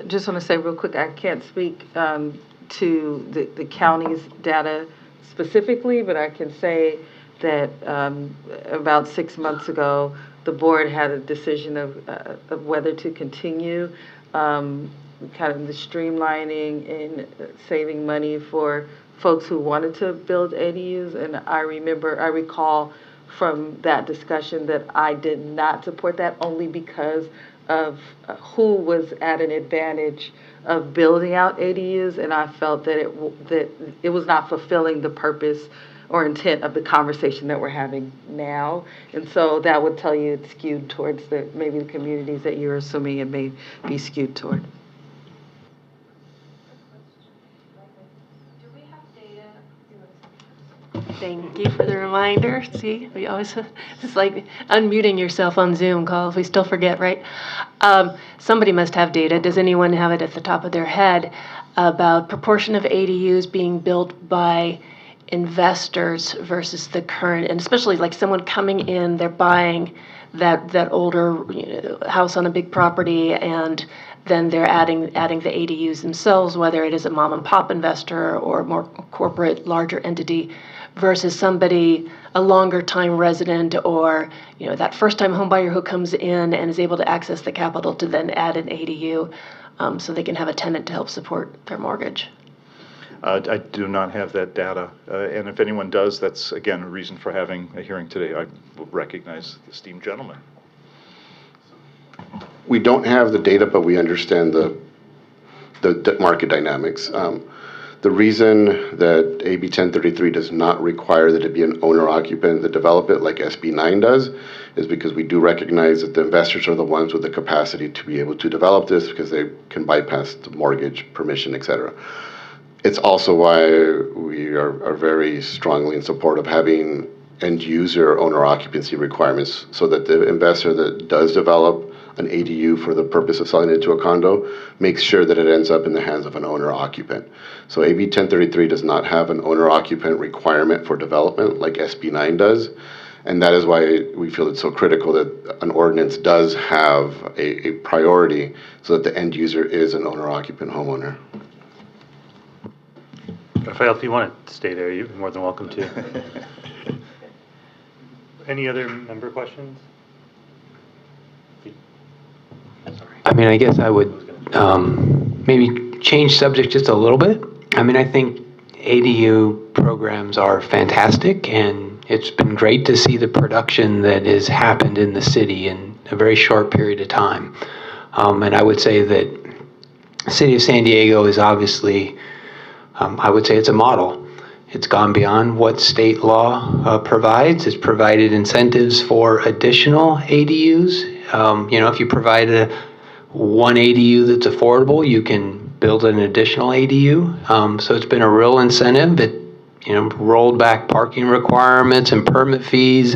Just want to say real quick, I can't speak to the county's data specifically, but I can say that about 6 months ago, the board had a decision of whether to continue kind of the streamlining and saving money for folks who wanted to build ADUs. And I recall from that discussion that I did not support that, only because of who was at an advantage of building out ADUs, and I felt that it was not fulfilling the purpose or intent of the conversation that we're having now. And so that would tell you it's skewed towards maybe the communities that you're assuming it may be skewed toward. Thank you for the reminder. See, we always, it's like unmuting yourself on Zoom calls. We still forget, right? Somebody must have data. Does anyone have it at the top of their head about proportion of ADUs being built by investors versus the current, and especially like someone coming in, they're buying that older house on a big property, and then they're adding the ADUs themselves, whether it is a mom and pop investor or more corporate, larger entity, versus somebody, a longer time resident, or that first time home buyer who comes in and is able to access the capital to then add an ADU so they can have a tenant to help support their mortgage. I do not have that data, and if anyone does, that's again a reason for having a hearing today. I will recognize the esteemed gentleman. We don't have the data, but we understand the market dynamics. The reason that AB 1033 does not require that it be an owner-occupant that develop it like SB 9 does is because we do recognize that the investors are the ones with the capacity to be able to develop this because they can bypass the mortgage, permission, etc. It's also why we are very strongly in support of having end user owner occupancy requirements so that the investor that does develop an ADU for the purpose of selling it to a condo makes sure that it ends up in the hands of an owner occupant. So AB 1033 does not have an owner occupant requirement for development like SB 9 does. And that is why we feel it's so critical that an ordinance does have a priority so that the end user is an owner occupant homeowner. Rafael, if you want to stay there, you're more than welcome to. Any other member questions? I mean, I guess I would maybe change subject just a little bit. I mean, I think ADU programs are fantastic, and it's been great to see the production that has happened in the city in a very short period of time. And I would say that the city of San Diego is obviously, I would say it's a model. It's gone beyond what state law provides. It's provided incentives for additional ADUs. If you provide one ADU that's affordable, you can build an additional ADU. So it's been a real incentive. It rolled back parking requirements and permit fees,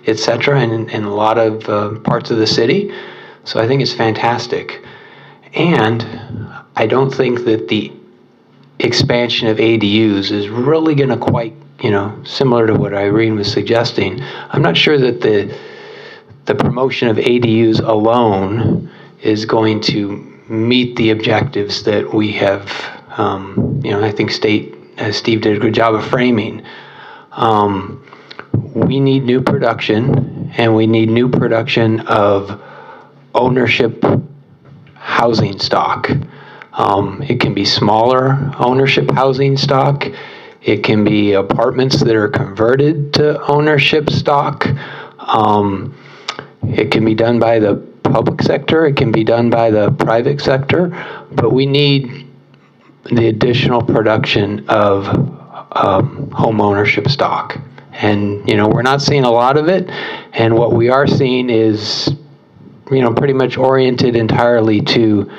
et cetera, in a lot of parts of the city. So I think it's fantastic. And I don't think that the expansion of ADUs is really going to quite, similar to what Irene was suggesting. I'm not sure that the promotion of ADUs alone is going to meet the objectives that we have, I think Steve did a good job of framing. We need new production, and we need new production of ownership housing stock. It can be smaller ownership housing stock. It can be apartments that are converted to ownership stock. It can be done by the public sector. It can be done by the private sector. But we need the additional production of home ownership stock. And, we're not seeing a lot of it. And what we are seeing is, pretty much oriented entirely to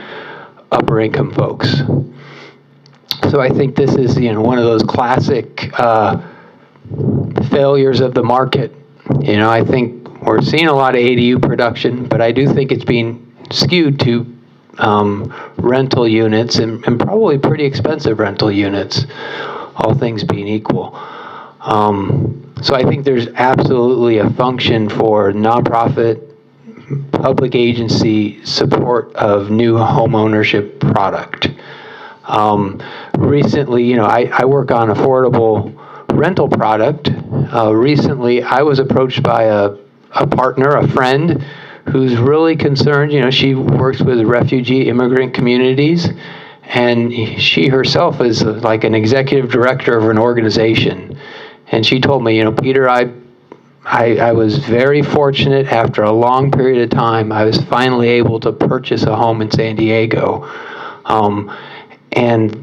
upper income folks. So I think this is, one of those classic failures of the market. I think we're seeing a lot of ADU production, but I do think it's being skewed to rental units and probably pretty expensive rental units, all things being equal. So I think there's absolutely a function for nonprofit, public agency support of new home ownership product. Recently, I work on affordable rental product. Recently, I was approached by a partner, a friend, who's really concerned. She works with refugee immigrant communities, and she herself is like an executive director of an organization. And she told me, Peter, I was very fortunate. After a long period of time, I was finally able to purchase a home in San Diego. And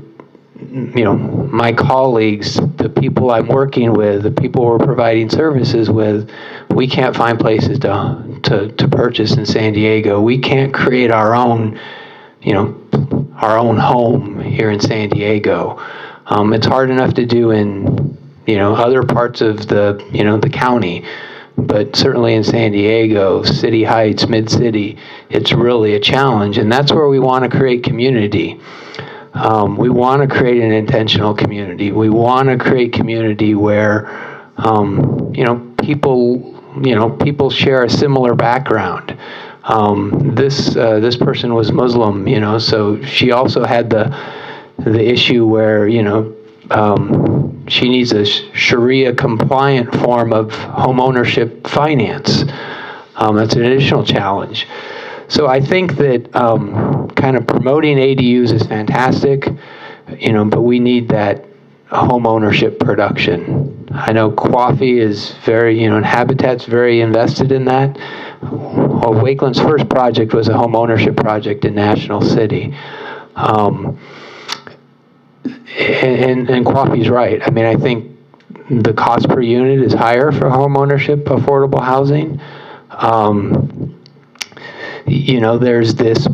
my colleagues, the people I'm working with, the people we're providing services with, we can't find places to purchase in San Diego. We can't create our own home here in San Diego. It's hard enough to do in other parts of the county, but certainly in San Diego, City Heights, Mid-City, it's really a challenge, and that's where we want to create community. We want to create an intentional community. We want to create community where, people share a similar background. This person was Muslim, so she also had the issue where, she needs a Sharia compliant form of home ownership finance. That's an additional challenge. So I think that kind of promoting ADUs is fantastic, but we need that home ownership production. I know Coffee is very, and Habitat's very invested in that. Well, Wakeland's first project was a home ownership project in National City. and Coffey's right. I mean, I think the cost per unit is higher for homeownership affordable housing. There's this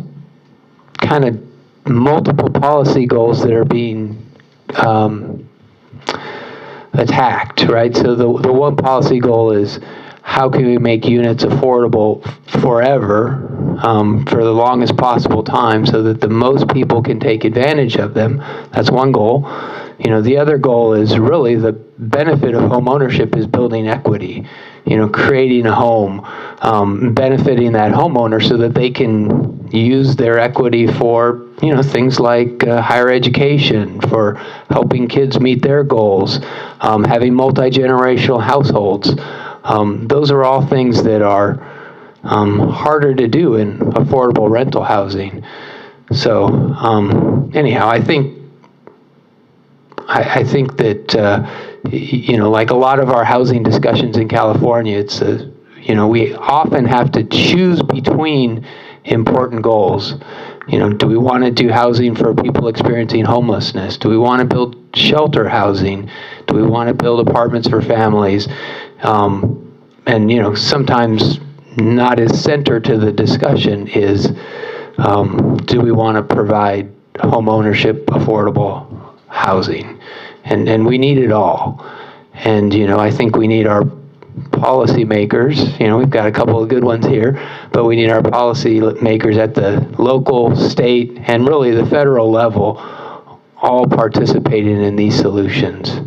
kind of multiple policy goals that are being attacked, right? So the one policy goal is how can we make units affordable forever, for the longest possible time, so that the most people can take advantage of them. That's one goal. The other goal is really the benefit of home ownership is building equity, creating a home, benefiting that homeowner so that they can use their equity for, things like higher education, for helping kids meet their goals, having multi-generational households. Those are all things that are harder to do in affordable rental housing. So anyhow, I think that like a lot of our housing discussions in California, it's we often have to choose between important goals. Do we want to do housing for people experiencing homelessness? Do we want to build shelter housing? Do we want to build apartments for families? And sometimes not as center to the discussion is, do we want to provide home ownership affordable housing? And we need it all. And, I think we need our policymakers. We've got a couple of good ones here, but we need our policymakers at the local, state, and really the federal level all participating in these solutions.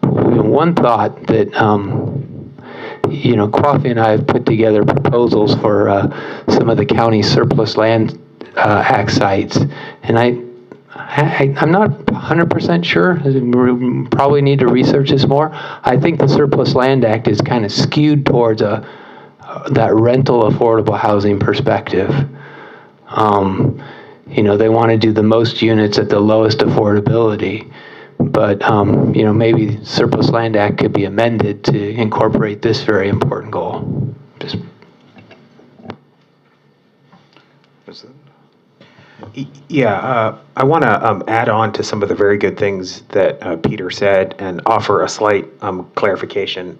One thought that Coffey and I have put together proposals for some of the county surplus land act sites, and I'm not 100% sure. We probably need to research this more. I think the Surplus Land Act is kind of skewed towards that rental affordable housing perspective. They want to do the most units at the lowest affordability. But, maybe Surplus Land Act could be amended to incorporate this very important goal. I want to add on to some of the very good things that Peter said and offer a slight clarification.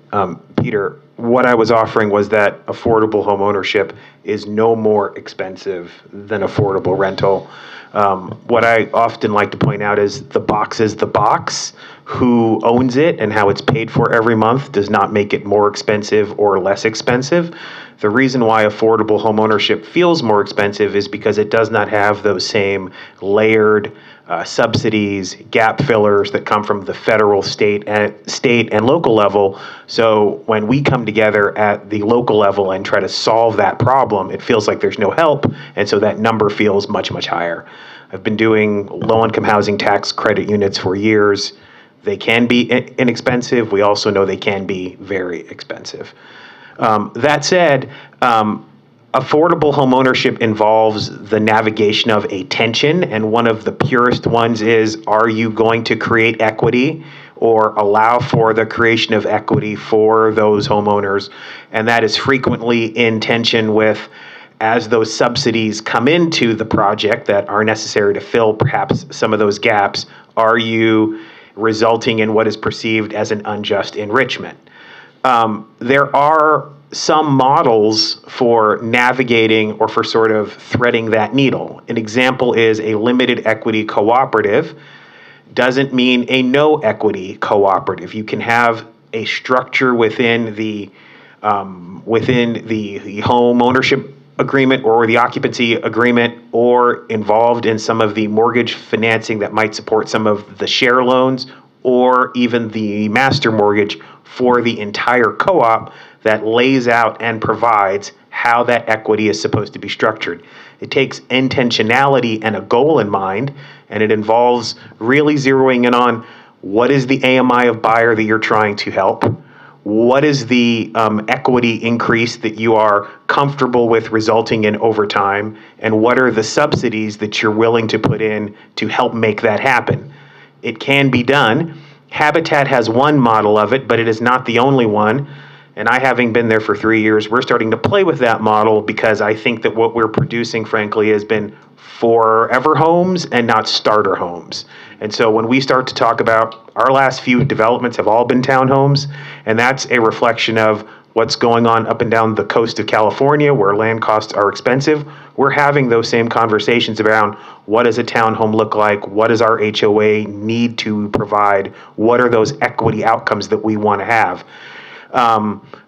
Peter, what I was offering was that affordable home ownership is no more expensive than affordable rental. What I often like to point out is the box is the box. Who owns it and how it's paid for every month does not make it more expensive or less expensive. The reason why affordable home ownership feels more expensive is because it does not have those same layered subsidies, gap fillers that come from the federal, state, and local level. So when we come together at the local level and try to solve that problem, it feels like there's no help, and so that number feels much, much higher. I've been doing low-income housing tax credit units for years. They can be inexpensive. We also know they can be very expensive. That said, affordable home ownership involves the navigation of a tension, and one of the purest ones is, are you going to create equity or allow for the creation of equity for those homeowners? And that is frequently in tension with, as those subsidies come into the project that are necessary to fill perhaps some of those gaps, are you resulting in what is perceived as an unjust enrichment? There are some models for navigating or for sort of threading that needle. An example is a limited equity cooperative. Doesn't mean a no equity cooperative. You can have a structure within the home ownership agreement or the occupancy agreement, or involved in some of the mortgage financing that might support some of the share loans, or even the master mortgage for the entire co-op that lays out and provides how that equity is supposed to be structured. It takes intentionality and a goal in mind, and it involves really zeroing in on what is the AMI of buyer that you're trying to help, what is the equity increase that you are comfortable with resulting in over time, and what are the subsidies that you're willing to put in to help make that happen. It can be done. Habitat has one model of it, but it is not the only one. And I, having been there for 3 years, we're starting to play with that model because I think that what we're producing, frankly, has been forever homes and not starter homes. And so when we start to talk about our last few developments have all been townhomes, and that's a reflection of what's going on up and down the coast of California where land costs are expensive. We're having those same conversations around what does a townhome look like? What does our HOA need to provide? What are those equity outcomes that we want to have?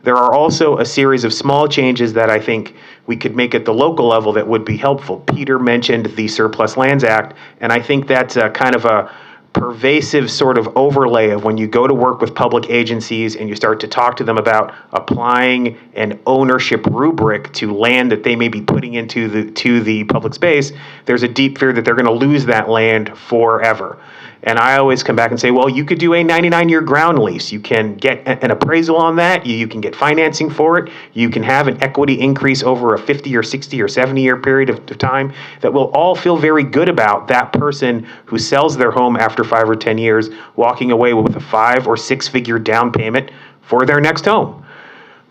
There are also a series of small changes that I think we could make at the local level that would be helpful. Peter mentioned the Surplus Lands Act, and I think that's a kind of a pervasive sort of overlay of when you go to work with public agencies and you start to talk to them about applying an ownership rubric to land that they may be putting into the public space, there's a deep fear that they're going to lose that land forever. And I always come back and say, well, you could do a 99-year ground lease. You can get an appraisal on that. You can get financing for it. You can have an equity increase over a 50 or 60 or 70-year period of time that will all feel very good about that person who sells their home after 5 or 10 years, walking away with a 5 or 6 figure down payment for their next home.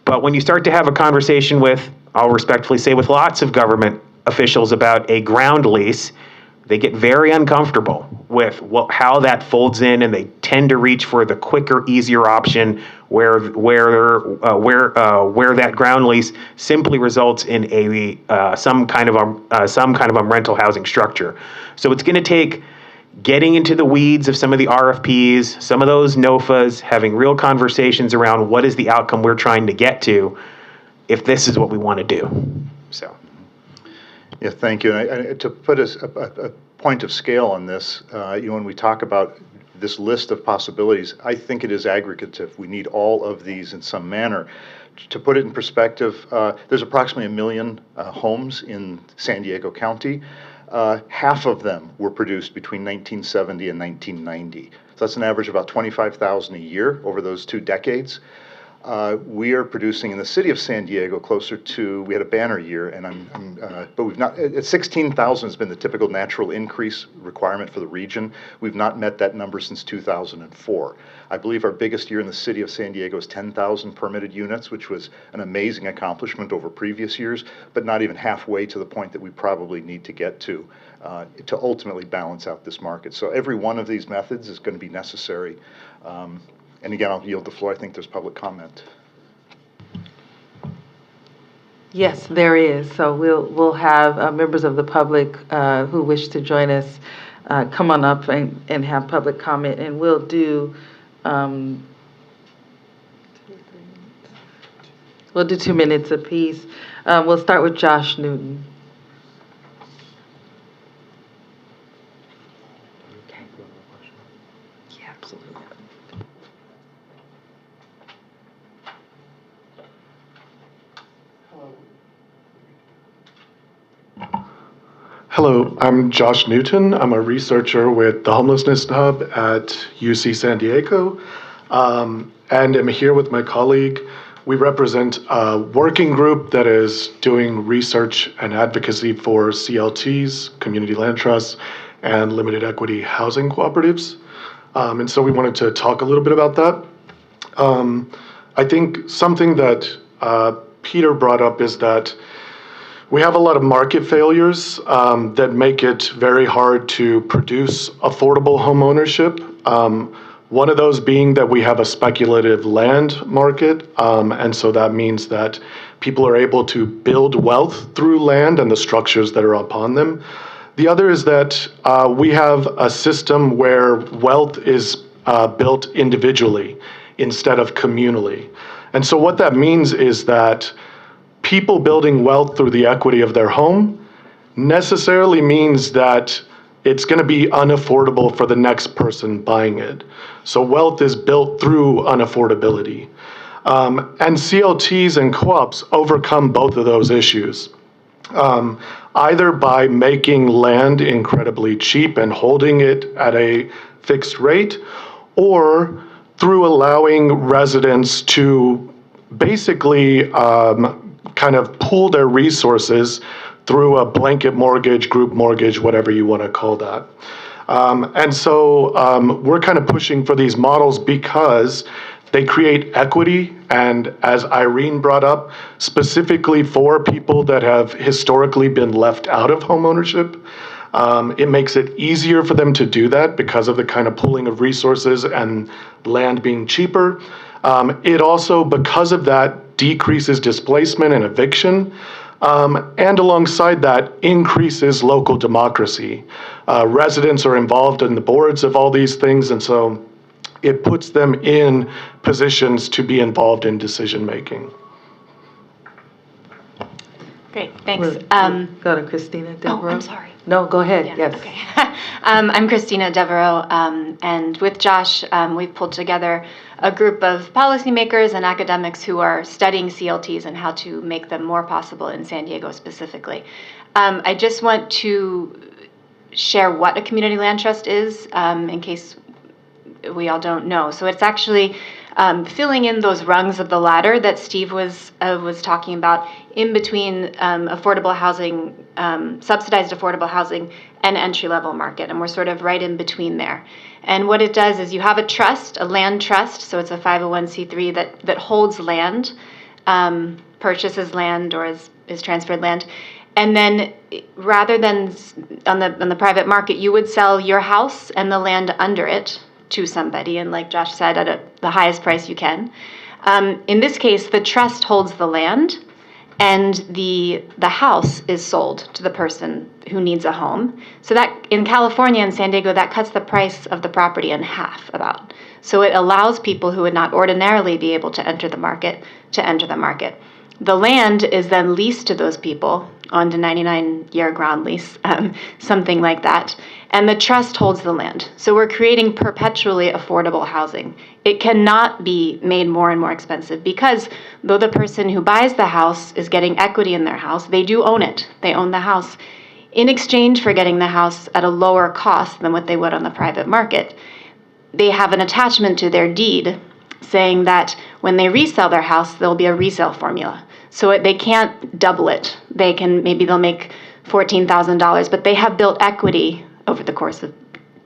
But when you start to have a conversation with, I'll respectfully say, with lots of government officials about a ground lease, they get very uncomfortable with how that folds in, and they tend to reach for the quicker, easier option where that ground lease simply results in some kind of a rental housing structure. So it's going to take getting into the weeds of some of the RFPs, some of those NOFAs, having real conversations around what is the outcome we're trying to get to, if this is what we want to do. So. Yeah, thank you. And to put a point of scale on this, when we talk about this list of possibilities, I think it is aggregative. We need all of these in some manner. To put it in perspective, there's approximately 1 million homes in San Diego County. Half of them were produced between 1970 and 1990. So that's an average of about 25,000 a year over those 2 decades. We are producing in the city of San Diego closer to, we had a banner year, and but we've not, 16,000 has been the typical natural increase requirement for the region. We've not met that number since 2004. I believe our biggest year in the city of San Diego is 10,000 permitted units, which was an amazing accomplishment over previous years, but not even halfway to the point that we probably need to get to ultimately balance out this market. So every one of these methods is going to be necessary. And again, I'll yield the floor. I think there's public comment. Yes, there is. So we'll have members of the public who wish to join us come on up and have public comment, and we'll do 2 minutes apiece. We'll start with Josh Newton. Yeah, absolutely. Hello, I'm Josh Newton. I'm a researcher with the Homelessness Hub at UC San Diego, and I'm here with my colleague. We represent a working group that is doing research and advocacy for CLTs, community land trusts, and limited equity housing cooperatives. And so we wanted to talk a little bit about that. I think something that Peter brought up is that we have a lot of market failures that make it very hard to produce affordable home ownership. One of those being that we have a speculative land market, and so that means that people are able to build wealth through land and the structures that are upon them. The other is that we have a system where wealth is built individually instead of communally. And so what that means is that people building wealth through the equity of their home necessarily means that it's going to be unaffordable for the next person buying it. So wealth is built through unaffordability. And CLTs and co-ops overcome both of those issues, either by making land incredibly cheap and holding it at a fixed rate, or through allowing residents to basically kind of pool their resources through a blanket mortgage, group mortgage, whatever you want to call that. And so we're kind of pushing for these models because they create equity, and as Irene brought up, specifically for people that have historically been left out of homeownership. It makes it easier for them to do that because of the kind of pooling of resources and land being cheaper. It also, because of that, decreases displacement and eviction. And alongside that, increases local democracy. Residents are involved in the boards of all these things, and so it puts them in positions to be involved in decision making. Great, thanks. Go to Christina Devereaux. Oh, I'm sorry. No, go ahead, Yeah, yes. Okay. I'm Christina Devereaux, and with Josh, we've pulled together a group of policymakers and academics who are studying CLTs and how to make them more possible in San Diego specifically. I just want to share what a community land trust is, in case we all don't know. So it's actually filling in those rungs of the ladder that Steve was talking about, in between affordable housing, subsidized affordable housing, and entry-level market, and we're sort of right in between there. And what it does is you have a trust, a land trust, so it's a 501c3 that holds land, purchases land, or is transferred land. And then rather than on the private market, you would sell your house and the land under it to somebody, and like Josh said, at the highest price you can. In this case, the trust holds the land, and the house is sold to the person who needs a home. So that in California and San Diego, that cuts the price of the property in half about. So it allows people who would not ordinarily be able to enter the market to enter the market. The land is then leased to those people on the 99-year ground lease, something like that. And the trust holds the land. So we're creating perpetually affordable housing. It cannot be made more and more expensive because though the person who buys the house is getting equity in their house, they do own it. They own the house. In exchange for getting the house at a lower cost than what they would on the private market, they have an attachment to their deed saying that when they resell their house, there'll be a resale formula. So they can't double it. Maybe they'll make $14,000, but they have built equity over the course of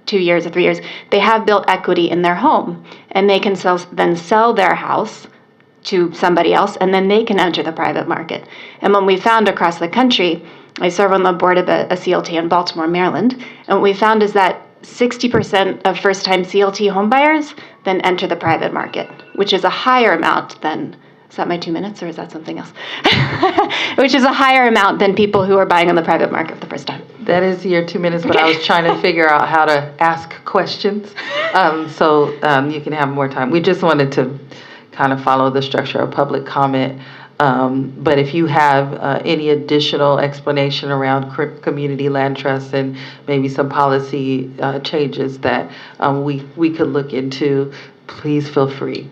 2 years or 3 years. They have built equity in their home, and they can then sell their house to somebody else, and then they can enter the private market. And what we found across the country, I serve on the board of a CLT in Baltimore, Maryland, and what we found is that 60% of first-time CLT homebuyers then enter the private market, which is a higher amount than, is that my 2 minutes or is that something else? Which is a higher amount than people who are buying on the private market for the first time. That is your 2 minutes, but I was trying to figure out how to ask questions, so you can have more time. We just wanted to kind of follow the structure of public comment. But if you have any additional explanation around community land trusts and maybe some policy changes that we could look into, please feel free.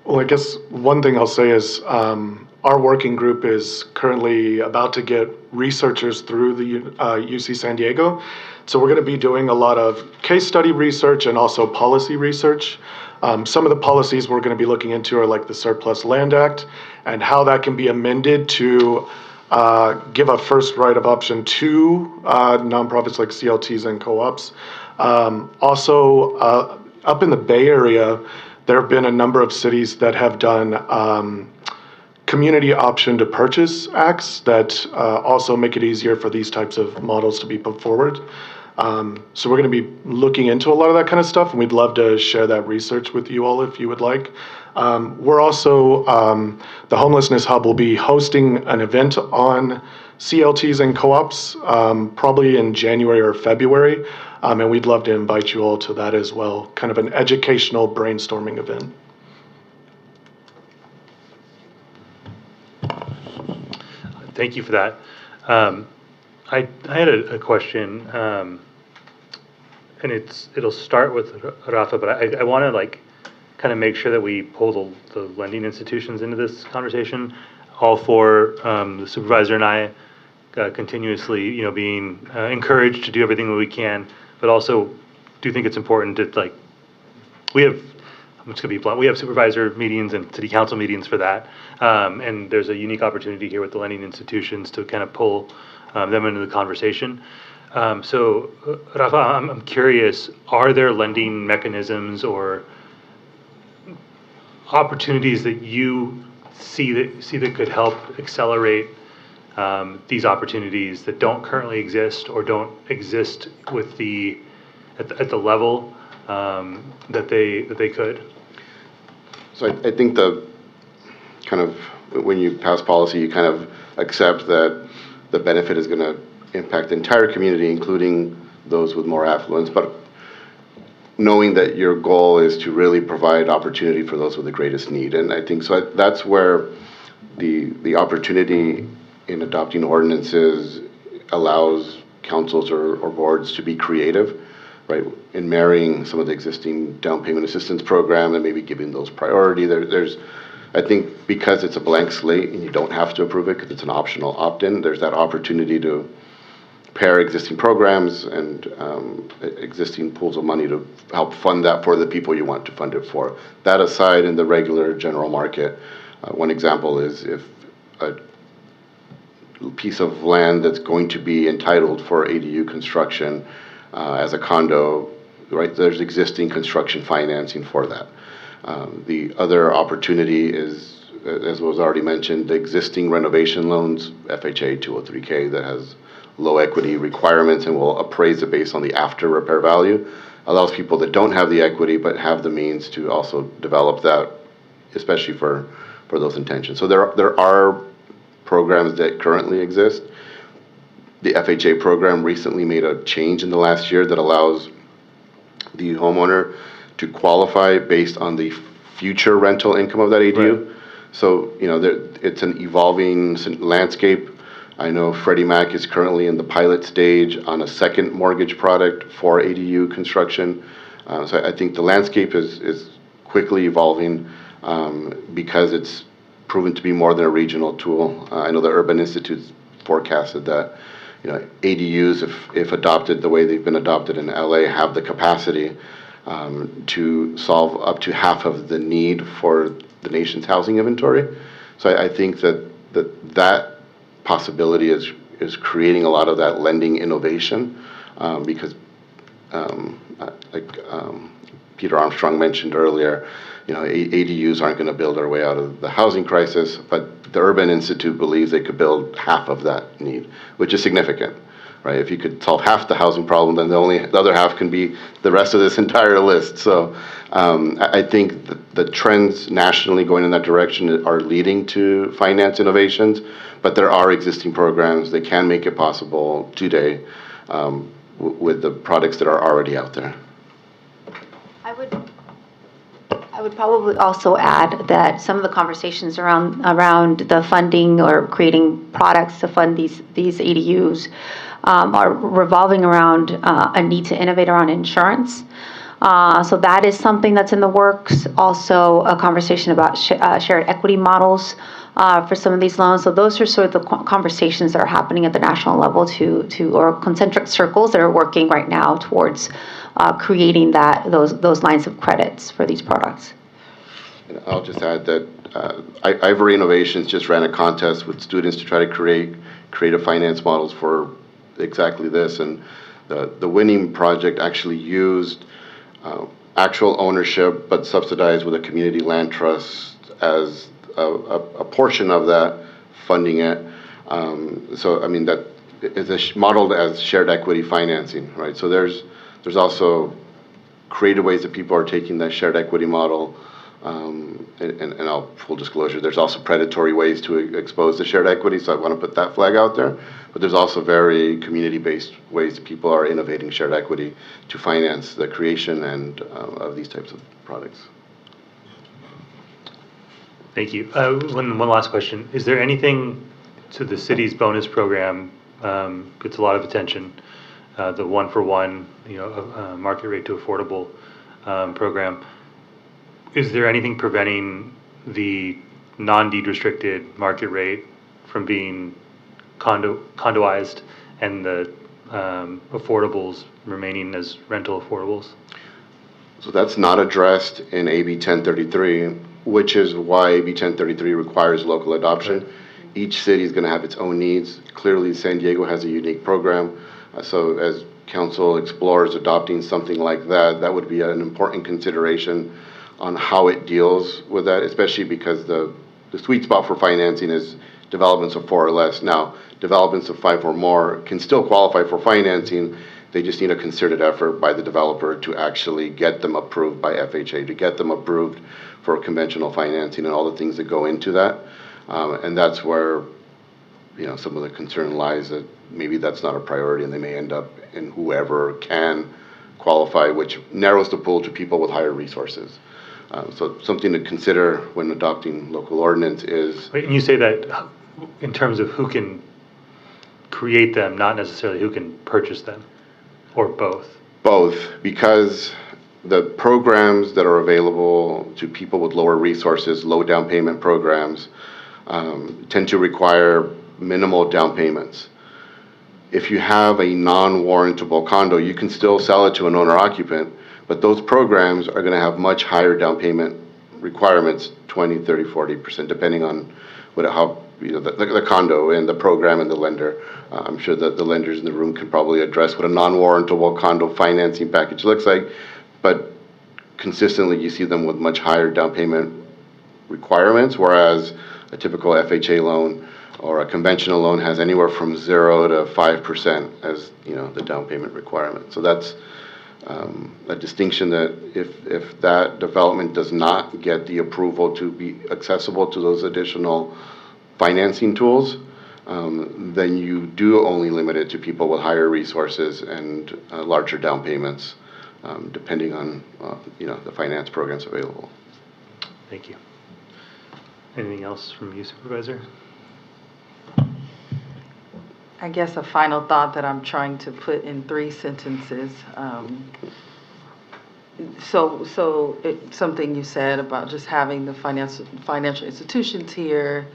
Well, I guess one thing I'll say is our working group is currently about to get researchers through the UC San Diego. So we're going to be doing a lot of case study research and also policy research. Some of the policies we're going to be looking into are like the Surplus Land Act and how that can be amended to give a first right of option to nonprofits like CLTs and co-ops. Also, up in the Bay Area, there have been a number of cities that have done community option to purchase acts that also make it easier for these types of models to be put forward. So we're going to be looking into a lot of that kind of stuff, and we'd love to share that research with you all if you would like. We're also, the Homelessness Hub will be hosting an event on CLTs and co-ops probably in January or February, and we'd love to invite you all to that as well, kind of an educational brainstorming event. Thank you for that. I had a question, and it'll start with Rafa, but I want to kind of make sure that we pull the lending institutions into this conversation. All for the supervisor and I continuously, being encouraged to do everything that we can, but also do think it's important to I'm just going to be blunt. We have supervisor meetings and city council meetings for that, and there's a unique opportunity here with the lending institutions to kind of pull them into the conversation. So, Rafa, I'm curious: are there lending mechanisms or opportunities that you see that could help accelerate these opportunities that don't currently exist or don't exist with at the level that they could? So I think the kind of, when you pass policy, you kind of accept that the benefit is going to impact the entire community, including those with more affluence, but knowing that your goal is to really provide opportunity for those with the greatest need. And I think so that's where the opportunity in adopting ordinances allows councils or boards to be creative, right, in marrying some of the existing down payment assistance program and maybe giving those priority. There's, I think, because it's a blank slate and you don't have to approve it because it's an optional opt-in, there's that opportunity to pair existing programs and existing pools of money to help fund that for the people you want to fund it for. That aside, in the regular general market, one example is if a piece of land that's going to be entitled for ADU construction as a condo, right, there's existing construction financing for that. The other opportunity is, as was already mentioned, the existing renovation loans, FHA 203K, that has low equity requirements and will appraise it based on the after repair value, allows people that don't have the equity but have the means to also develop that, especially for those intentions. So there are programs that currently exist. The FHA program recently made a change in the last year that allows the homeowner to qualify based on the future rental income of that ADU. Right. So, you know, it's an evolving landscape. I know Freddie Mac is currently in the pilot stage on a second mortgage product for ADU construction. So I think the landscape is quickly evolving because it's proven to be more than a regional tool. I know the Urban Institute forecasted that, you know, ADUs, if adopted the way they've been adopted in LA, have the capacity to solve up to half of the need for the nation's housing inventory. So I think that possibility is creating a lot of that lending innovation because Peter Armstrong mentioned earlier, you know, ADUs aren't going to build our way out of the housing crisis, but the Urban Institute believes they could build half of that need, which is significant, right? If you could solve half the housing problem, then the other half can be the rest of this entire list. So I think the trends nationally going in that direction are leading to finance innovations, but there are existing programs that can make it possible today with the products that are already out there. I would probably also add that some of the conversations around the funding or creating products to fund these ADUs are revolving around a need to innovate around insurance. So that is something that's in the works. Also, a conversation about shared equity models for some of these loans. So those are sort of the conversations that are happening at the national level or concentric circles that are working right now towards creating those lines of credits for these products. And I'll just add that Ivory Innovations just ran a contest with students to try to create creative finance models for exactly this, and the winning project actually used actual ownership but subsidized with a community land trust as a portion of that, funding it. So I mean, that is modeled as shared equity financing, right? So there's also creative ways that people are taking that shared equity model, and I'll full disclosure, there's also predatory ways to expose the shared equity, so I want to put that flag out there. But there's also very community-based ways that people are innovating shared equity to finance the creation and of these types of products. Thank you. One last question. Is there anything to the city's bonus program, gets a lot of attention, the one-for-one, market rate to affordable program? Is there anything preventing the non-deed restricted market rate from being condoized and the affordables remaining as rental affordables? So that's not addressed in AB 1033, which is why AB 1033 requires local adoption. Right. Each city is going to have its own needs. Clearly, San Diego has a unique program. So as council explores adopting something like that, that would be an important consideration on how it deals with that, especially because the sweet spot for financing is developments of 4 or less. Now, developments of 5 or more can still qualify for financing. They just need a concerted effort by the developer to actually get them approved by FHA, to get them approved for conventional financing and all the things that go into that. And that's where, some of the concern lies, that maybe that's not a priority and they may end up in whoever can qualify, which narrows the pool to people with higher resources. So something to consider when adopting local ordinance is... Wait, and you say that in terms of who can create them, not necessarily who can purchase them, or both? Both, because the programs that are available to people with lower resources, low down payment programs, tend to require minimal down payments. If you have a non-warrantable condo, you can still sell it to an owner-occupant, but those programs are going to have much higher down payment requirements, 20, 30, 40%, depending on the condo and the program and the lender. I'm sure that the lenders in the room can probably address what a non-warrantable condo financing package looks like, but consistently you see them with much higher down payment requirements, whereas a typical FHA loan or a conventional loan has anywhere from 0 to 5% as the down payment requirement. So that's a distinction that if that development does not get the approval to be accessible to those additional financing tools, then you do only limit it to people with higher resources and larger down payments, depending on the finance programs available. Thank you. Anything else from you, Supervisor? I guess a final thought that I'm trying to put in 3 sentences. So it's something you said about just having the financial institutions here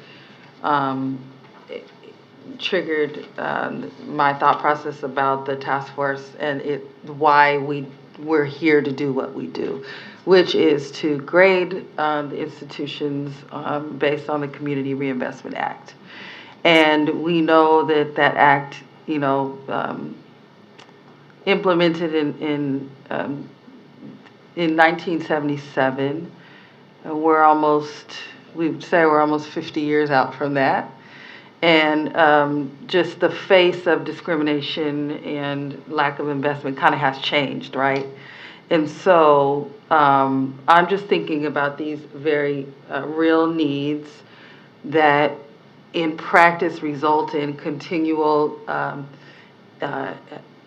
triggered my thought process about the task force and why we're here to do what we do, which is to grade the institutions based on the Community Reinvestment Act. And we know that act, implemented in 1977. We'd say we're almost 50 years out from that. And just the face of discrimination and lack of investment kind of has changed, right? And so I'm just thinking about these very real needs that in practice result in continual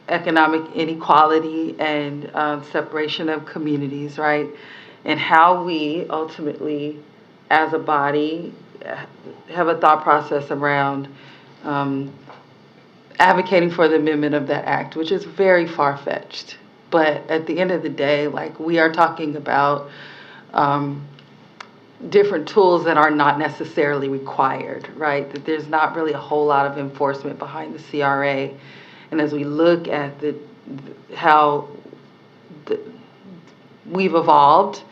economic inequality and separation of communities, right? And how we ultimately, as a body, have a thought process around advocating for the amendment of that act, which is very far-fetched. But at the end of the day, we are talking about different tools that are not necessarily required, right? That there's not really a whole lot of enforcement behind the CRA. And as we look at how we've evolved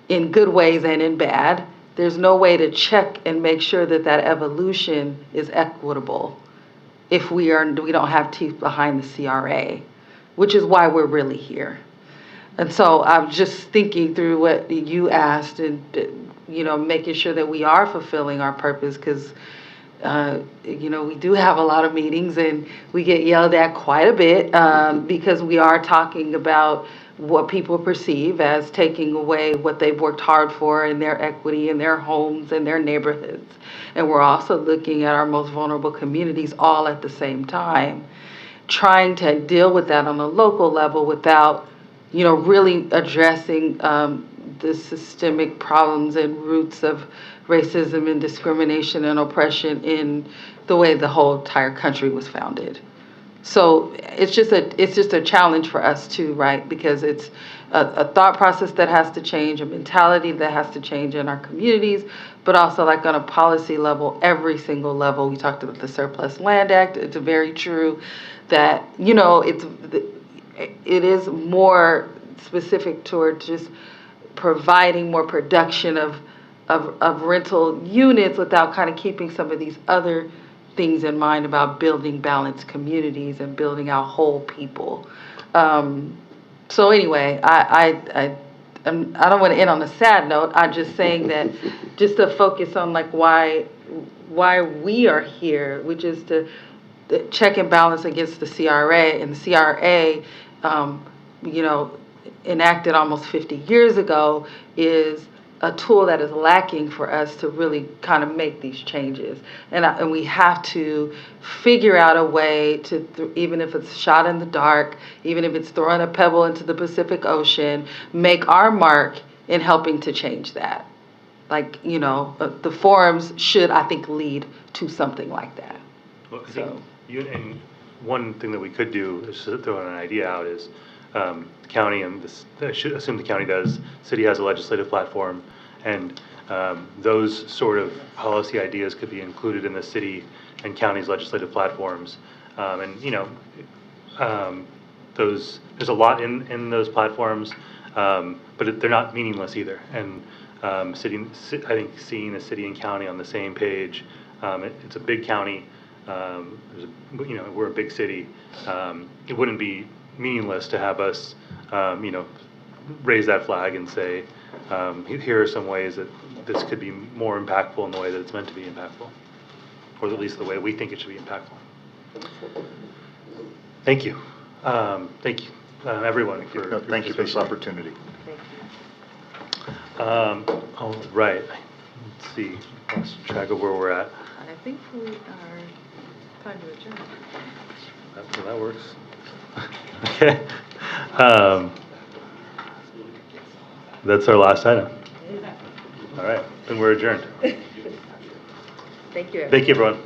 in good ways and in bad, there's no way to check and make sure that evolution is equitable if we don't have teeth behind the CRA, which is why we're really here. And so I'm just thinking through what you asked and making sure that we are fulfilling our purpose, because we do have a lot of meetings and we get yelled at quite a bit because we are talking about what people perceive as taking away what they've worked hard for in their equity, in their homes, in their neighborhoods. And we're also looking at our most vulnerable communities all at the same time, trying to deal with that on a local level without, really addressing the systemic problems and roots of racism and discrimination and oppression in the way the whole entire country was founded. So it's just a challenge for us too, right? Because it's a thought process that has to change, a mentality that has to change in our communities, but also on a policy level, every single level. We talked about the Surplus Land Act. It's very true that, it is more specific toward just providing more production of rental units without kind of keeping some of these other things in mind about building balanced communities and building out whole people. So anyway, I don't want to end on a sad note. I'm just saying that just to focus on why why we are here, which is to check and balance against the CRA. And the CRA, enacted almost 50 years ago, is a tool that is lacking for us to really kind of make these changes. And we have to figure out a way to, even if it's shot in the dark, even if it's throwing a pebble into the Pacific Ocean, make our mark in helping to change that. Like, the forums should, I think, lead to something like that. Well, I think and one thing that we could do is to throw an idea out is the county, and this, I should assume the county does, city has a legislative platform, and those sort of policy ideas could be included in the city and county's legislative platforms. There's a lot in those platforms, but they're not meaningless either. And I think seeing the city and county on the same page, it's a big county. We're a big city. It wouldn't be meaningless to have us, raise that flag and say, here are some ways that this could be more impactful in the way that it's meant to be impactful, or at least the way we think it should be impactful. Thank you. Thank you, everyone. Thank you for this opportunity. All right. Let's see. Lost track of where we're at. I think we are time to adjourn. That works. Okay. That's our last item. All right. Then we're adjourned. Thank you. Thank you, everyone.